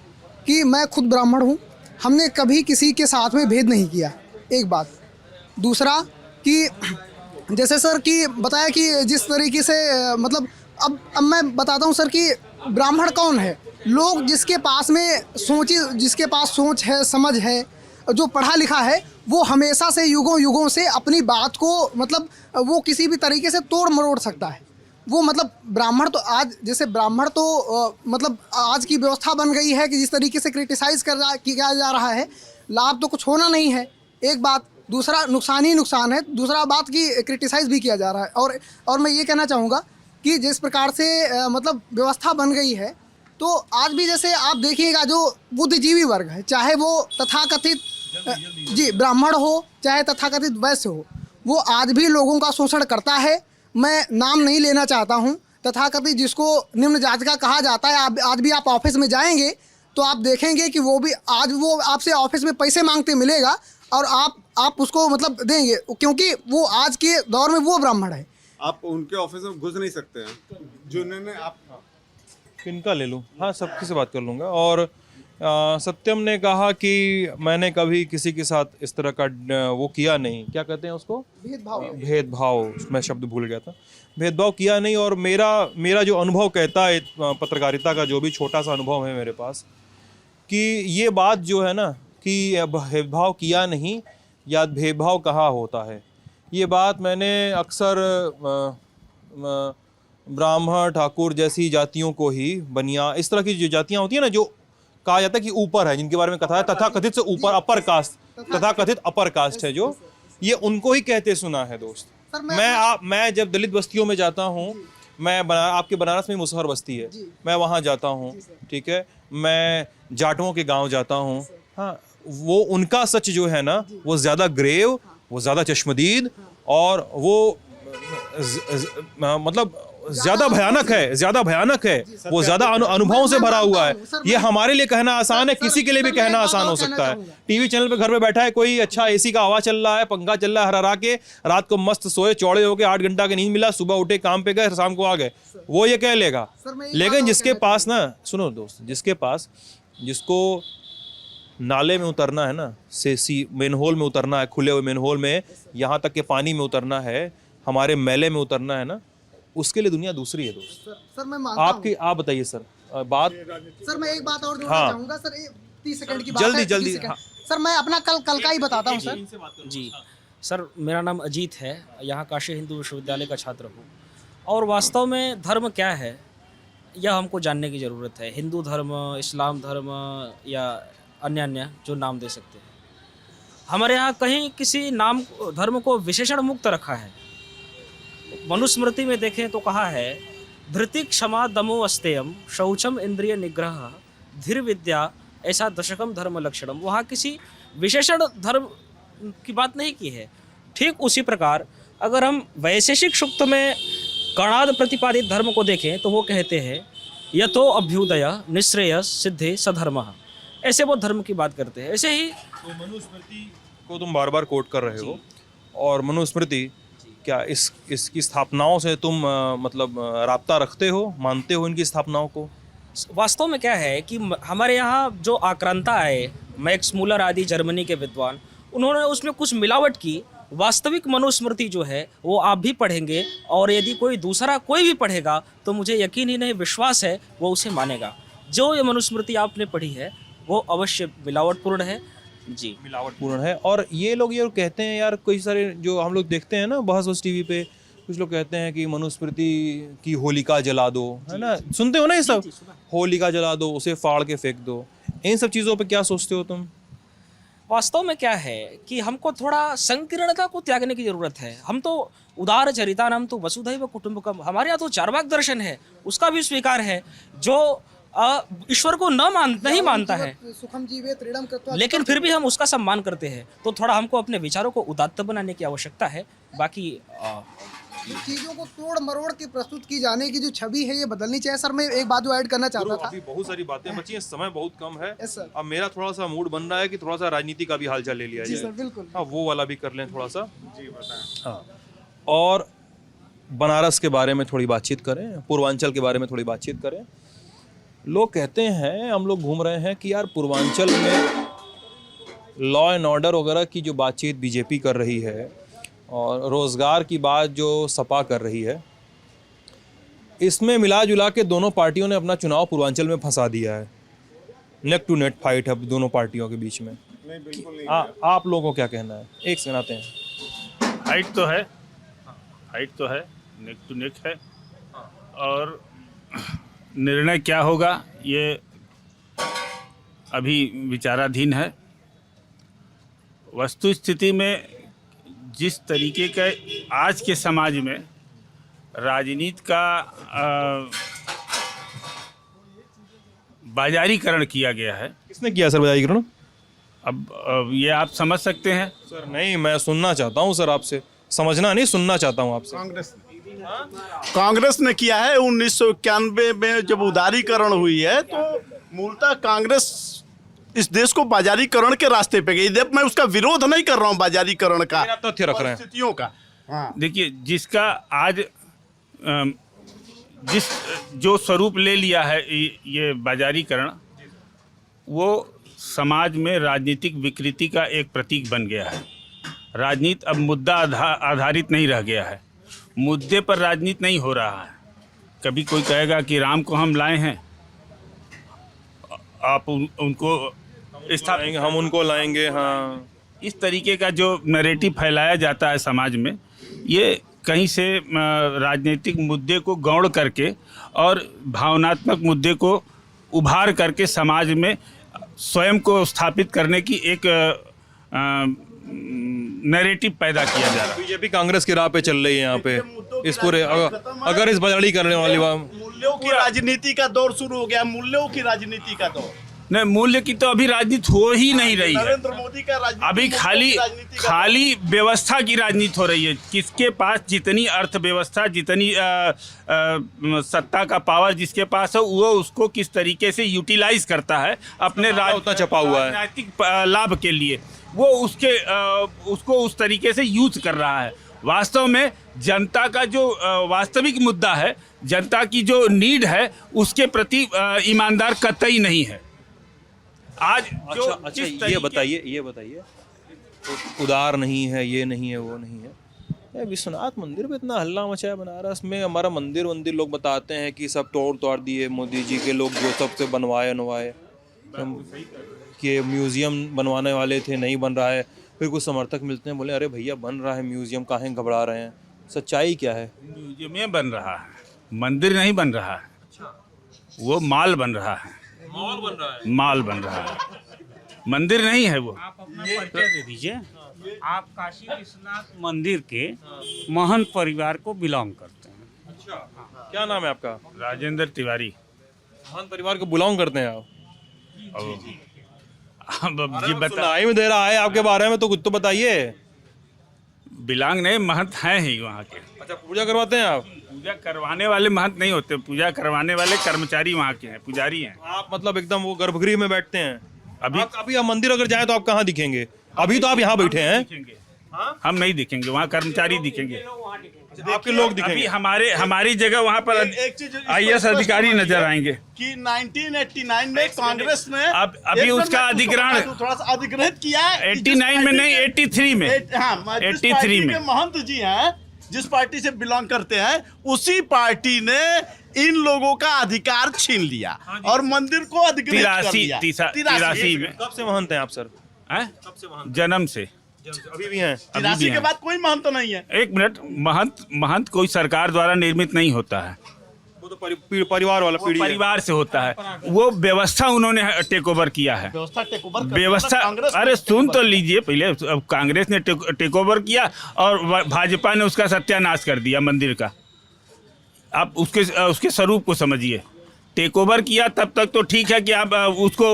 कि मैं खुद ब्राह्मण हूँ। हमने कभी किसी के साथ में भेद नहीं किया, एक बात। दूसरा कि जैसे सर कि बताया कि जिस तरीके से मतलब अब मैं बताता हूँ सर कि ब्राह्मण कौन है। लोग जिसके पास सोच है, समझ है, जो पढ़ा लिखा है, वो हमेशा से युगों युगों से अपनी बात को मतलब वो किसी भी तरीके से तोड़ मरोड़ सकता है। वो मतलब ब्राह्मण तो आज जैसे ब्राह्मण तो मतलब आज की व्यवस्था बन गई है कि जिस तरीके से क्रिटिसाइज़ किया जा रहा है, लाभ तो कुछ होना नहीं है, एक बात। दूसरा नुकसान ही नुकसान है। दूसरा बात कि क्रिटिसाइज़ भी किया जा रहा है। और मैं ये कहना चाहूँगा कि जिस प्रकार से मतलब व्यवस्था बन गई है, तो आज भी जैसे आप देखिएगा जो बुद्धिजीवी वर्ग है, चाहे वो तथाकथित जी ब्राह्मण हो, चाहे तथाकथित वैश्य हो, वो आज भी लोगों का शोषण करता है। मैं नाम नहीं लेना चाहता हूँ। तथाकथित जिसको निम्न जाति का कहा जाता है, आज भी आप ऑफिस में जाएंगे तो आप देखेंगे कि वो भी आज वो आपसे ऑफिस में पैसे मांगते मिलेगा और आप उसको मतलब देंगे, क्योंकि वो आज के दौर में वो ब्राह्मण है। आप उनके ऑफिस में घुस नहीं सकते हैं जो उन्होंने आप किनका ले लूँ? हाँ, सबकी से बात कर लूँगा। और सत्यम ने कहा कि मैंने कभी किसी के साथ इस तरह का वो किया नहीं, क्या कहते हैं उसको, भेदभाव, मैं शब्द भूल गया था, भेदभाव किया नहीं। और मेरा जो अनुभव कहता है, पत्रकारिता का जो भी छोटा सा अनुभव है मेरे पास, कि ये बात जो है ना कि भेदभाव किया नहीं या भेदभाव कहाँ होता है, ये बात मैंने अक्सर ब्राह्मण, ठाकुर जैसी जातियों को ही, बनिया, इस तरह की जो जातियाँ होती हैं ना, जो कहा जाता है कि ऊपर है, जिनके बारे में कथा है तथाकथित से ऊपर, अपर कास्ट, तथाकथित अपर कास्ट है जो, ये उनको ही कहते सुना है दोस्त। मैं जब दलित बस्तियों में जाता हूँ, आपके बनारस में मुसहर बस्ती है, मैं वहाँ जाता हूँ, ठीक है, मैं जाटों के गांव जाता हूँ, हाँ, वो उनका सच जो है ना, वो ज़्यादा ग्रेव, वो ज़्यादा चश्मदीद और वो मतलब ज़्यादा भयानक है, वो ज़्यादा अनुभवों से भरा हुआ है। ये हमारे लिए कहना आसान है, किसी के लिए भी कहना आसान हो सकता है। टीवी चैनल पे घर पे बैठा है कोई, अच्छा एसी का हवा चल रहा है, पंखा चल रहा है, हरा के रात को मस्त सोए चौड़े होके 8 घंटा की नींद मिला, सुबह उठे काम पे गए, शाम को आ गए, वो ये कह लेगा। लेकिन जिसके पास ना, सुनो दोस्त, जिसको नाले में उतरना है ना, मेन होल में उतरना है, खुले हुए मेन होल में, यहाँ तक के पानी में उतरना है, हमारे मेले में उतरना है ना, उसके लिए दुनिया दूसरी है दोस्त। सर मैं मानता हूं। आप बताइए सर बात। सर मैं एक बात और जोड़ना चाहूंगा सर, 30 सेकंड की बात है। जल्दी हाँ। सर मैं अपना कल का ही बताता हूँ सर। जी सर, मेरा नाम अजीत है, यहाँ काशी हिंदू विश्वविद्यालय का छात्र हूँ। और वास्तव में धर्म क्या है यह हमको जानने की ज़रूरत है। हिंदू धर्म, इस्लाम धर्म या अन्य जो नाम दे सकते हैं, हमारे यहाँ कहीं किसी नाम धर्म को विशेषण मुक्त रखा है। मनुस्मृति में देखें तो कहा है, धृति क्षमा दमो अस्तेयम शौचम इंद्रिय निग्रह धीर विद्या ऐसा दशकम धर्म लक्षणम। वहाँ किसी विशेषण धर्म की बात नहीं की है। ठीक उसी प्रकार अगर हम वैशेषिक सूक्त में कणाद प्रतिपादित धर्म को देखें तो वो कहते हैं, यतो अभ्युदय निश्रेय सिद्धे सधर्मः, ऐसे वो धर्म की बात करते हैं। ऐसे ही तो मनुस्मृति को तुम बार बार कोट कर रहे हो, और मनुस्मृति क्या इसकी स्थापनाओं से तुम मतलब राब्ता रखते हो, मानते हो इनकी स्थापनाओं को? वास्तव में क्या है कि हमारे यहाँ जो आक्रांता आए, मैक्स मूलर आदि जर्मनी के विद्वान, उन्होंने उसमें कुछ मिलावट की। वास्तविक मनुस्मृति जो है वो आप भी पढ़ेंगे, और यदि कोई दूसरा कोई भी पढ़ेगा तो मुझे यकीन ही नहीं, विश्वास है वो उसे मानेगा। जो ये मनुस्मृति आपने पढ़ी है वो अवश्य मिलावटपूर्ण है। जी, मिलावटपूर्ण है। और ये लोग ये कहते हैं यार, कई सारे जो हम लोग देखते हैं ना बहस टीवी पे, कुछ लोग कहते हैं कि मनुस्मृति की होलिका जला दो, है ना, सुनते हो ना ये सब, होलिका जला दो, उसे फाड़ के फेंक दो। इन सब चीज़ों पे क्या सोचते हो तुम? वास्तव में क्या है कि हमको थोड़ा संकीर्णता को त्यागने की जरूरत है। हम तो उदार चरिता नाम तो वसुधैव कुटुंबकम, हमारे यहाँ तो चार्वाक दर्शन है, उसका भी स्वीकार है। जो ईश्वर को नहीं मानता है, लेकिन फिर भी हम उसका सम्मान करते हैं। तो थोड़ा हमको अपने विचारों को उदात्त बनाने की आवश्यकता है। बाकी चीज़ों को तोड़ मरोड़ के प्रस्तुत की जाने की जो छवि है ये बदलनी चाहिए। सर मैं एक बात जो ऐड करना चाहता था। अभी बहुत सारी बातें बची हैं, समय बहुत कम है। Yes sir. अब मेरा थोड़ा सा मूड बन रहा है कि थोड़ा सा राजनीति का भी हालचाल ले लिया जी जाए। सर बिल्कुल। हाँ, वो वाला भी कर लें थोड़ा सा। जी बताएं। हाँ, और बनारस के बारे में थोड़ी बातचीत करें, पूर्वांचल के बारे में थोड़ी बातचीत करें। लोग कहते हैं, हम लोग घूम रहे हैं कि यार पूर्वांचल में लॉ एंड ऑर्डर वगैरह की जो बातचीत बीजेपी कर रही है और रोज़गार की बात जो सपा कर रही है, इसमें मिला जुला के दोनों पार्टियों ने अपना चुनाव पूर्वांचल में फंसा दिया है। नेक टू नेक फाइट है दोनों पार्टियों के बीच में। नहीं बिल्कुल नहीं। आप लोगों को क्या कहना है? एक सुनाते हैं। हाइट तो है, हाइट तो है, नेक टू नेक है। और निर्णय क्या होगा ये अभी विचाराधीन है। वस्तु स्थिति में जिस तरीके का आज के समाज में राजनीति का बाजारीकरण किया गया है। किसने किया सर बाजारीकरण? अब ये आप समझ सकते हैं। सर नहीं, मैं सुनना चाहता हूँ सर आपसे, समझना नहीं, सुनना चाहता हूँ आपसे। कांग्रेस ने किया है 1991 में जब उदारीकरण हुई है, तो मूलतः कांग्रेस इस देश को बाजारीकरण के रास्ते पे गई। मैं उसका विरोध नहीं कर रहा हूँ बाजारीकरण का, तथ्य रख रहे हैं परिस्थितियों का। हाँ। देखिए, जिसका आज जिस जो स्वरूप ले लिया है ये बाजारीकरण, वो समाज में राजनीतिक विकृति का एक प्रतीक बन गया है। राजनीति अब मुद्दा आधारित नहीं रह गया है, मुद्दे पर राजनीति नहीं हो रहा है। कभी कोई कहेगा कि राम को हम लाए हैं, आप उनको स्थापित, हम उनको लाएंगे। हाँ, इस तरीके का जो नैरेटिव फैलाया जाता है समाज में, ये कहीं से राजनीतिक मुद्दे को गौड़ करके और भावनात्मक मुद्दे को उभार करके समाज में स्वयं को स्थापित करने की एक नैरेटिव पैदा किया जा रहा है। बीजेपी कांग्रेस की राह पे चल रही है यहाँ पे। इस पूरे अगर इस बाजारी करने वाली बात, मूल्यों की राजनीति का दौर शुरू हो गया, मूल्यों की राजनीति का दौर। नहीं, मूल्य की तो अभी राजनीति हो ही नहीं रही है। नरेंद्र मोदी का राजनीति, अभी खाली व्यवस्था की राजनीति हो रही है। किसके पास जितनी अर्थव्यवस्था, जितनी सत्ता का पावर जिसके पास है, वो उसको किस तरीके से यूटिलाइज करता है अपने उतना छपा हुआ है राजनीतिक लाभ के लिए, वो उसको उस तरीके से यूज कर रहा है। वास्तव में जनता का जो वास्तविक मुद्दा है, जनता की जो नीड है, उसके प्रति ईमानदार कतई नहीं है। आज अच्छा, ये बताइए उदार नहीं है, ये नहीं है, वो नहीं है। विश्वनाथ मंदिर पे इतना हल्ला मचा है बनारस में। हमारा मंदिर लोग बताते हैं कि सब तोड़ दिए मोदी जी के लोग, जो सबसे बनवाए कि म्यूजियम बनवाने वाले थे, नहीं बन रहा है। फिर कुछ समर्थक मिलते हैं, बोले अरे भैया बन रहा है म्यूजियम, काहे घबरा रहे हैं? सच्चाई क्या है? म्यूजियम बन रहा है, मंदिर नहीं बन रहा है। वो माल बन रहा है, माल बन रहा है, मंदिर नहीं है वो। आप अपना परिचय दे दीजिए। आप काशी विश्वनाथ मंदिर के महंत परिवार को बिलोंग करते हैं। अच्छा, क्या नाम है आपका? राजेंद्र तिवारी। महंत परिवार को बिलोंग करते हैं आप? अब ये बता, सुनाई में दे रहा है आपके बारे में, तो कुछ तो बताइए। बिलोंग नहीं, महंत हैं ही वहाँ के। अच्छा, पूजा करवाते हैं आप? पूजा करवाने वाले महंत नहीं होते, पूजा करवाने वाले कर्मचारी वहाँ के हैं, पुजारी हैं। आप मतलब एकदम वो गर्भगृह में बैठते हैं? अभी आप मंदिर अगर जाए तो आप कहाँ दिखेंगे? अभी तो आप यहाँ बैठे हैं। हम नहीं दिखेंगे, वहाँ कर्मचारी दिखेंगे, आपके लोग दिखेंगे। अभी हमारी जगह वहाँ पर IAS अधिकारी नजर आएंगे कि 1989 में कांग्रेस ने अभी उसका अधिग्रहण थोड़ा सा अधिग्रहित किया है। 89 में नहीं, 83 में। 83 में महंत जी हैं, जिस पार्टी से बिलोंग करते हैं, उसी पार्टी ने इन लोगों का अधिकार छीन लिया और मंदिर को अधिग्रहित कर दिया। 83 में। कब से महंत हैं आप सर? कब से महंत? जन्म से। अभी भी हैं? 83 के बाद कोई महंत नहीं है। एक मिनट, महंत कोई सरकार द्वारा निर्मित नहीं होता है, वो तो परिवार वाला पीढ़ी परिवार से होता है। वो व्यवस्था उन्होंने टेक ओवर किया है। व्यवस्था, अरे सुन तो लीजिए पहले। कांग्रेस ने टेक ओवर किया और भाजपा ने उसका सत्यानाश कर दिया मंदिर का। आप उसके स्वरूप को समझिए। टेक ओवर किया तब तक तो ठीक है कि आप उसको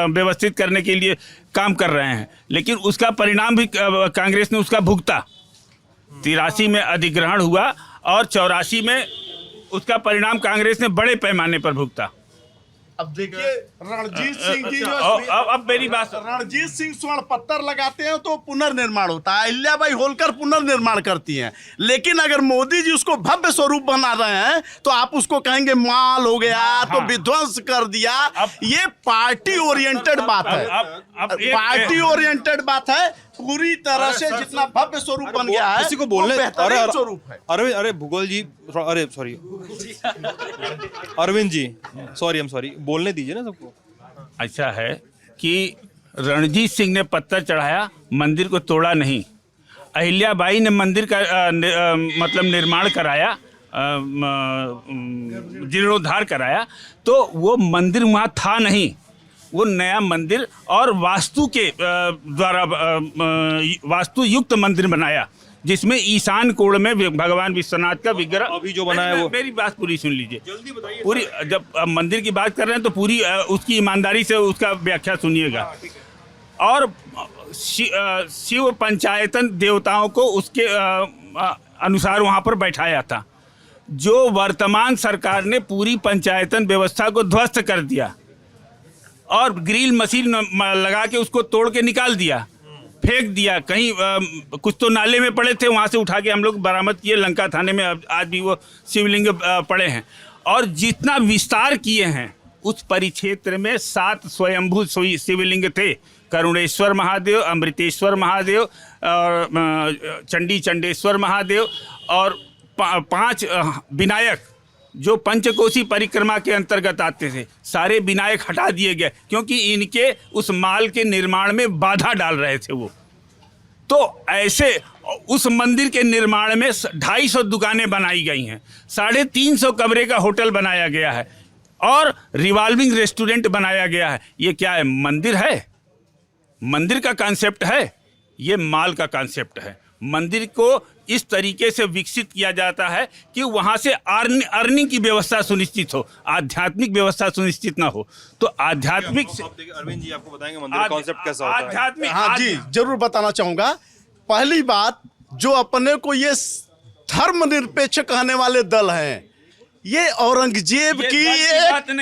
व्यवस्थित करने के लिए काम कर रहे हैं, लेकिन उसका परिणाम भी कांग्रेस ने उसका भुगता। 83 में अधिग्रहण हुआ और 84 में उसका परिणाम कांग्रेस ने बड़े पैमाने पर भुगता। अब देखिए रणजीत सिंह जी जो अब मेरी बात, रणजीत सिंह स्वर्ण पत्थर लगाते हैं तो पुनर्निर्माण होता है, अहिल्याबाई होलकर पुनर्निर्माण करती हैं। लेकिन अगर मोदी जी उसको भव्य स्वरूप बना रहे हैं तो आप उसको कहेंगे माल हो गया, तो विध्वंस कर दिया। ये पार्टी ओरिएंटेड बात है, पार्टी ओरिएंटेड बात है। पूरी तरह से जितना भव्य स्वरूप बन गया है किसी को बोलने, वो बेहतरीन स्वरूप है। अरे भूगोल जी, अरे sorry Arvind ji, sorry, I am sorry, बोलने दीजिए ना सबको। ऐसा है कि रणजीत सिंह ने पत्थर चढ़ाया, मंदिर को तोड़ा नहीं। अहिल्याबाई ने मंदिर का मतलब निर्माण कराया, जीर्णोद्धार कराया, तो वो मंदिर वहाँ था नहीं, वो नया मंदिर और वास्तु के द्वारा वास्तु युक्त मंदिर बनाया, जिसमें ईशान कोण में भगवान विश्वनाथ का विग्रह अभी जो बना है वो। मेरी बात पूरी सुन लीजिए, पूरी, जब मंदिर की बात कर रहे हैं तो पूरी उसकी ईमानदारी से उसका व्याख्या सुनिएगा। और शिव पंचायतन देवताओं को उसके अनुसार वहाँ पर बैठाया था। जो वर्तमान सरकार ने पूरी पंचायतन व्यवस्था को ध्वस्त कर दिया और ग्रिल मशीन लगा के उसको तोड़ के निकाल दिया, फेंक दिया कहीं, कुछ तो नाले में पड़े थे, वहाँ से उठा के हम लोग बरामद किए लंका थाने में, आज भी वो शिवलिंग पड़े हैं। और जितना विस्तार किए हैं उस परिक्षेत्र में 7 स्वयंभू शिवलिंग थे, करुणेश्वर महादेव, अमृतेश्वर महादेव और चंडेश्वर महादेव और 5 विनायक जो पंचकोशी परिक्रमा के अंतर्गत आते थे, सारे विनायक हटा दिए गए क्योंकि इनके उस माल के निर्माण में बाधा डाल रहे थे वो। तो ऐसे उस मंदिर के निर्माण में 250 दुकानें बनाई गई हैं, 350 कमरे का होटल बनाया गया है और रिवॉल्विंग रेस्टोरेंट बनाया गया है। ये क्या है? मंदिर है? मंदिर का कॉन्सेप्ट है? ये माल का कॉन्सेप्ट है। मंदिर को इस तरीके से विकसित किया जाता है कि वहाँ से अर्निंग की व्यवस्था सुनिश्चित हो, आध्यात्मिक व्यवस्था सुनिश्चित ना हो। तो आध्यात्मिक अरविंद जी आपको बताएंगे मंदिर का कॉन्सेप्ट कैसा होता है। आध्यात्मिक, हाँ जी, जरूर बताना चाहूंगा। पहली बात, जो अपने को ये धर्मनिरपेक्ष कहने वाले दल हैं, ये औरंगजेब की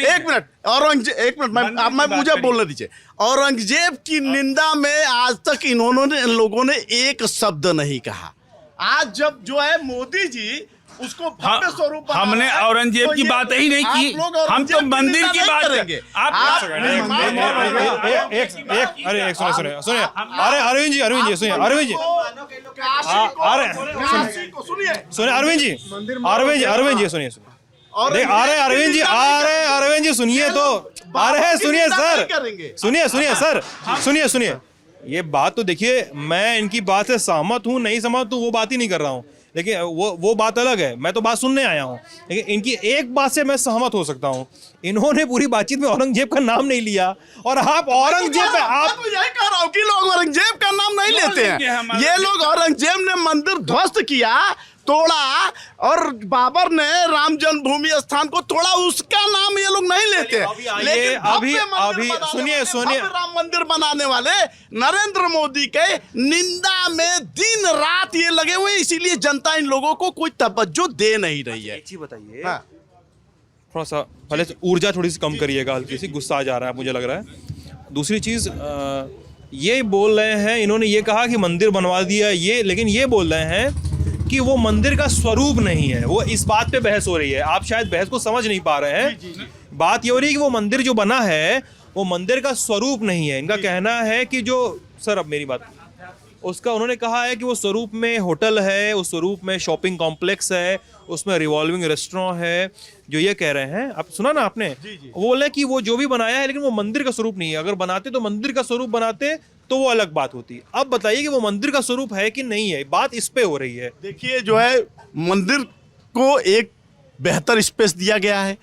एक मिनट मुझे बोलने दीजिए। औरंगजेब की निंदा में आज तक इन्होंने इन लोगों ने एक शब्द नहीं कहा। आज जब जो है मोदी जी उसको भव्य स्वरूप हमने औरंगजेब की बात ही नहीं की, हम तो मंदिर की बात करेंगे। अरे सुनिए, अरे अरविंद जी सुनिए, सुनिए अरविंद जी सुनिए, अरविंद जी सुनिए तो, अरे सुनिए सर, सुनिए। ये बात तो देखिए, मैं इनकी बात से सहमत हूँ नहीं सहमत हूँ वो बात ही नहीं कर रहा हूँ, लेकिन वो बात अलग है। मैं तो बात सुनने आया हूँ, लेकिन इनकी एक बात से मैं सहमत हो सकता हूँ। इन्होंने पूरी बातचीत में औरंगजेब का नाम नहीं लिया और आप औरंगजेब पे आप यही कह रहा हूँ कि लोग औरंगजेब का नाम नहीं लेते हैं। ये लोग औरंगजेब ने मंदिर ध्वस्त किया, तोड़ा, और बाबर ने राम जन्मभूमि स्थान को तोड़ा, उसका नाम ये लोग नहीं लेते। लेकिन अभी सुनिए राम मंदिर बनाने वाले नरेंद्र मोदी के निंदा में दिन रात ये लगे हुए, इसीलिए जनता इन लोगों को कोई तवज्जो दे नहीं रही है। एक चीज बताइए, थोड़ा सा पहले से ऊर्जा थोड़ी सी कम करिएगा, हल्की सी गुस्सा आ जा रहा है मुझे लग रहा है। दूसरी चीज, ये बोल रहे हैं, इन्होंने ये कहा कि मंदिर बनवा दिया ये, लेकिन ये बोल रहे हैं कि वो मंदिर का स्वरूप नहीं है। वो इस बात पे बहस हो रही है, आप शायद बहस को समझ नहीं पा रहे हैं। बात ये हो रही है कि वो मंदिर जो बना है वो मंदिर का स्वरूप नहीं है। इनका कहना है कि जो, सर अब मेरी बात, उसका उन्होंने कहा है कि वो स्वरूप में होटल है, उस स्वरूप में शॉपिंग कॉम्प्लेक्स है, उसमें रिवॉल्विंग रेस्टोरेंट है। जो ये कह रहे हैं, आप सुना ना आपने, वो बोले कि वो जो भी बनाया है लेकिन वो मंदिर का स्वरूप नहीं है। अगर बनाते तो मंदिर का स्वरूप बनाते तो वो अलग बात होती। अब बताइए कि वो मंदिर का स्वरूप है कि नहीं है, बात इस पे हो रही है। देखिए, जो है मंदिर को एक बेहतर स्पेस दिया गया है।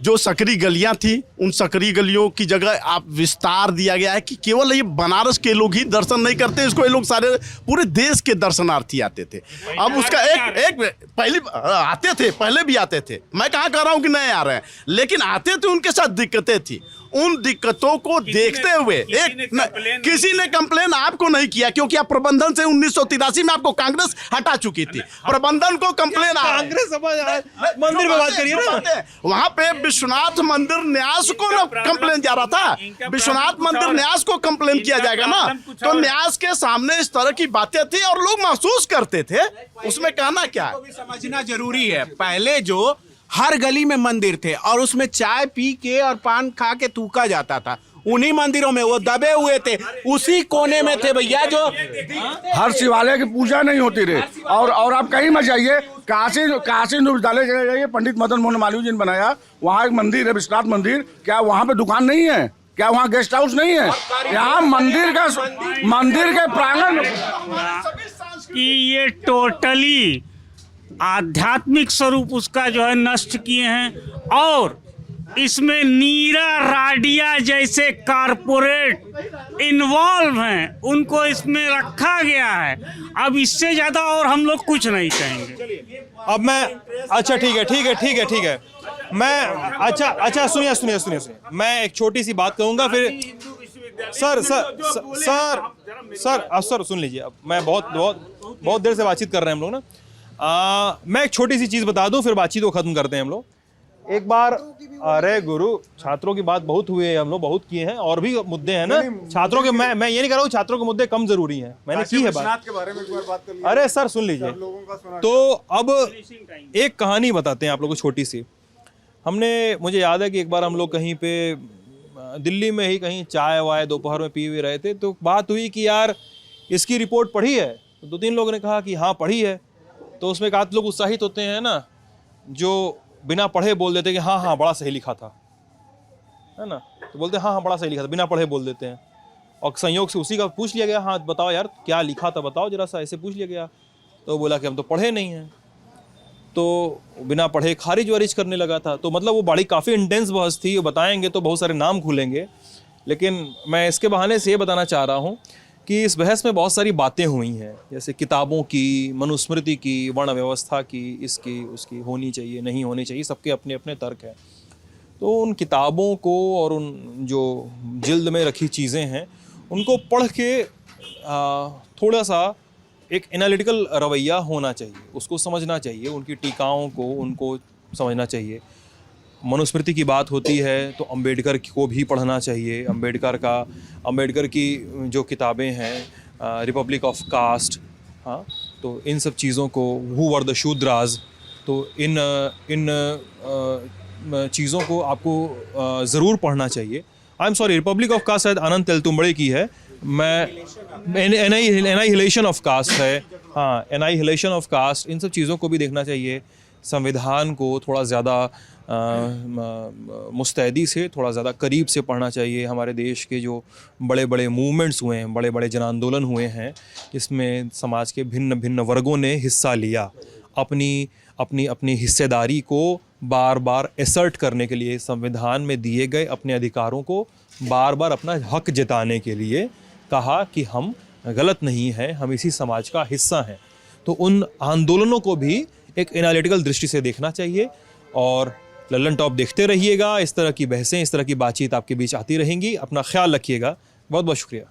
जो सकरी गलियां थी, उन सकरी गलियों की जगह आप विस्तार दिया गया है कि केवल ये बनारस के लोग ही दर्शन नहीं करते, इसको ये लोग सारे पूरे देश के दर्शनार्थी आते थे। अब उसका एक पहले आते थे, पहले भी आते थे, मैं कहाँ कह रहा हूँ कि नहीं आ रहे हैं, लेकिन आते थे, उनके साथ दिक्कतें थी। उन दिक्कतों को देखते हुए किसी ने कंप्लेन आपको नहीं किया, क्योंकि आप प्रबंधन से 1983 में आपको कांग्रेस हटा चुकी थी। प्रबंधन को कंप्लेन कांग्रेस मंदिर में बात करिए ना, वहां पे विश्वनाथ मंदिर न्यास को ना कंप्लेन जा रहा था, विश्वनाथ मंदिर न्यास को कंप्लेन किया जाएगा ना, तो न्यास के सामने इस तरह की बातें थी और लोग महसूस करते थे, उसमें कहना क्या है। समझना जरूरी है, पहले जो हर गली में मंदिर थे और उसमें चाय पी के और पान खा के थूका जाता था, उन्हीं मंदिरों में वो दबे हुए थे, उसी कोने में थे भैया जो हर शिवालय की पूजा नहीं होती रही। और आप कहीं मत जाइए, काशी हिंदू विद्यालय चले जाइए, पंडित मदन मोहन मालवीय जी ने बनाया, वहाँ एक मंदिर है विश्वनाथ मंदिर, क्या वहाँ पे दुकान नहीं है? क्या वहाँ गेस्ट हाउस नहीं है? यहाँ मंदिर के प्रांगण कि ये टोटली आध्यात्मिक स्वरूप उसका जो है नष्ट किए हैं, और इसमें नीरा राडिया जैसे कारपोरेट इन्वॉल्व हैं, उनको इसमें रखा गया है। अब इससे ज्यादा और हम लोग कुछ नहीं कहेंगे। अब मैं अच्छा ठीक है मैं अच्छा सुनिए मैं एक छोटी सी बात कहूंगा, फिर सर सुन लीजिए। अब मैं बहुत देर से बातचीत कर रहे हैं हम लोग ना, मैं एक छोटी सी चीज बता दूं, फिर बातचीत को खत्म करते हैं हम लोग। एक बार, अरे गुरु, छात्रों की बात बहुत हुई है, हम लोग बहुत किए हैं, और भी मुद्दे हैं ना छात्रों के। मैं ये नहीं कर रहा हूँ छात्रों के मुद्दे कम जरूरी हैं, मैंने की है बात के बारे में एक बार बात कर ली। अरे सर सुन लीजिए, तो अब एक कहानी बताते हैं आप लोगों को छोटी सी। मुझे याद है कि एक बार हम लोग कहीं पे दिल्ली में ही कहीं चाय वाय दोपहर में पी हुए रहे थे, तो बात हुई कि यार इसकी रिपोर्ट पढ़ी है, तो 2-3 लोगों ने कहा कि हाँ पढ़ी है। तो उसमें एक आध लोग उत्साहित होते हैं ना, जो बिना पढ़े बोल देते कि हाँ बड़ा सही लिखा था, है ना, तो बोलते हाँ बड़ा सही लिखा था, बिना पढ़े बोल देते हैं। और संयोग से उसी का पूछ लिया गया, हाँ बताओ यार क्या लिखा था, बताओ जरा सा, ऐसे पूछ लिया गया। तो बोला कि हम तो पढ़े नहीं हैं, तो बिना पढ़े खारिज वारिज करने लगा था। तो मतलब वो बड़ी काफ़ी इंटेंस बहस थी, वो बताएंगे तो बहुत सारे नाम खुलेंगे, लेकिन मैं इसके बहाने से ये बताना चाह रहा हूँ कि इस बहस में बहुत सारी बातें हुई हैं, जैसे किताबों की, मनुस्मृति की, वर्ण व्यवस्था की, इसकी उसकी, होनी चाहिए नहीं होनी चाहिए, सबके अपने अपने तर्क हैं। तो उन किताबों को और उन जो जिल्द में रखी चीज़ें हैं उनको पढ़ के थोड़ा सा एक एनालिटिकल रवैया होना चाहिए, उसको समझना चाहिए, उनकी टीकाओं को उनको समझना चाहिए। मनुस्मृति की बात होती है तो अंबेडकर को भी पढ़ना चाहिए, अंबेडकर की जो किताबें हैं, रिपब्लिक ऑफ कास्ट, हाँ, तो इन सब चीज़ों को, हु वर द शूद्राज, तो इन चीज़ों को आपको ज़रूर पढ़ना चाहिए। I am sorry, Republic of Caste शायद आनंद तेलतुंबड़े की है, एनाइहिलेशन ऑफ कास्ट है, हाँ, एनाइहिलेशन ऑफ कास्ट, इन सब चीज़ों को भी देखना चाहिए। संविधान को थोड़ा ज़्यादा मुस्तैदी से, थोड़ा ज़्यादा करीब से पढ़ना चाहिए। हमारे देश के जो बड़े बड़े मूवमेंट्स हुए हैं, बड़े बड़े जन आंदोलन हुए हैं, इसमें समाज के भिन्न भिन्न वर्गों ने हिस्सा लिया, अपनी हिस्सेदारी को बार बार एसर्ट करने के लिए, संविधान में दिए गए अपने अधिकारों को बार बार अपना हक जताने के लिए कहा कि हम गलत नहीं हैं, हम इसी समाज का हिस्सा हैं। तो उन आंदोलनों को भी एक एनालिटिकल दृष्टि से देखना चाहिए। और लल्लन टॉप देखते रहिएगा, इस तरह की बहसें, इस तरह की बातचीत आपके बीच आती रहेंगी। अपना ख्याल रखिएगा, बहुत बहुत शुक्रिया।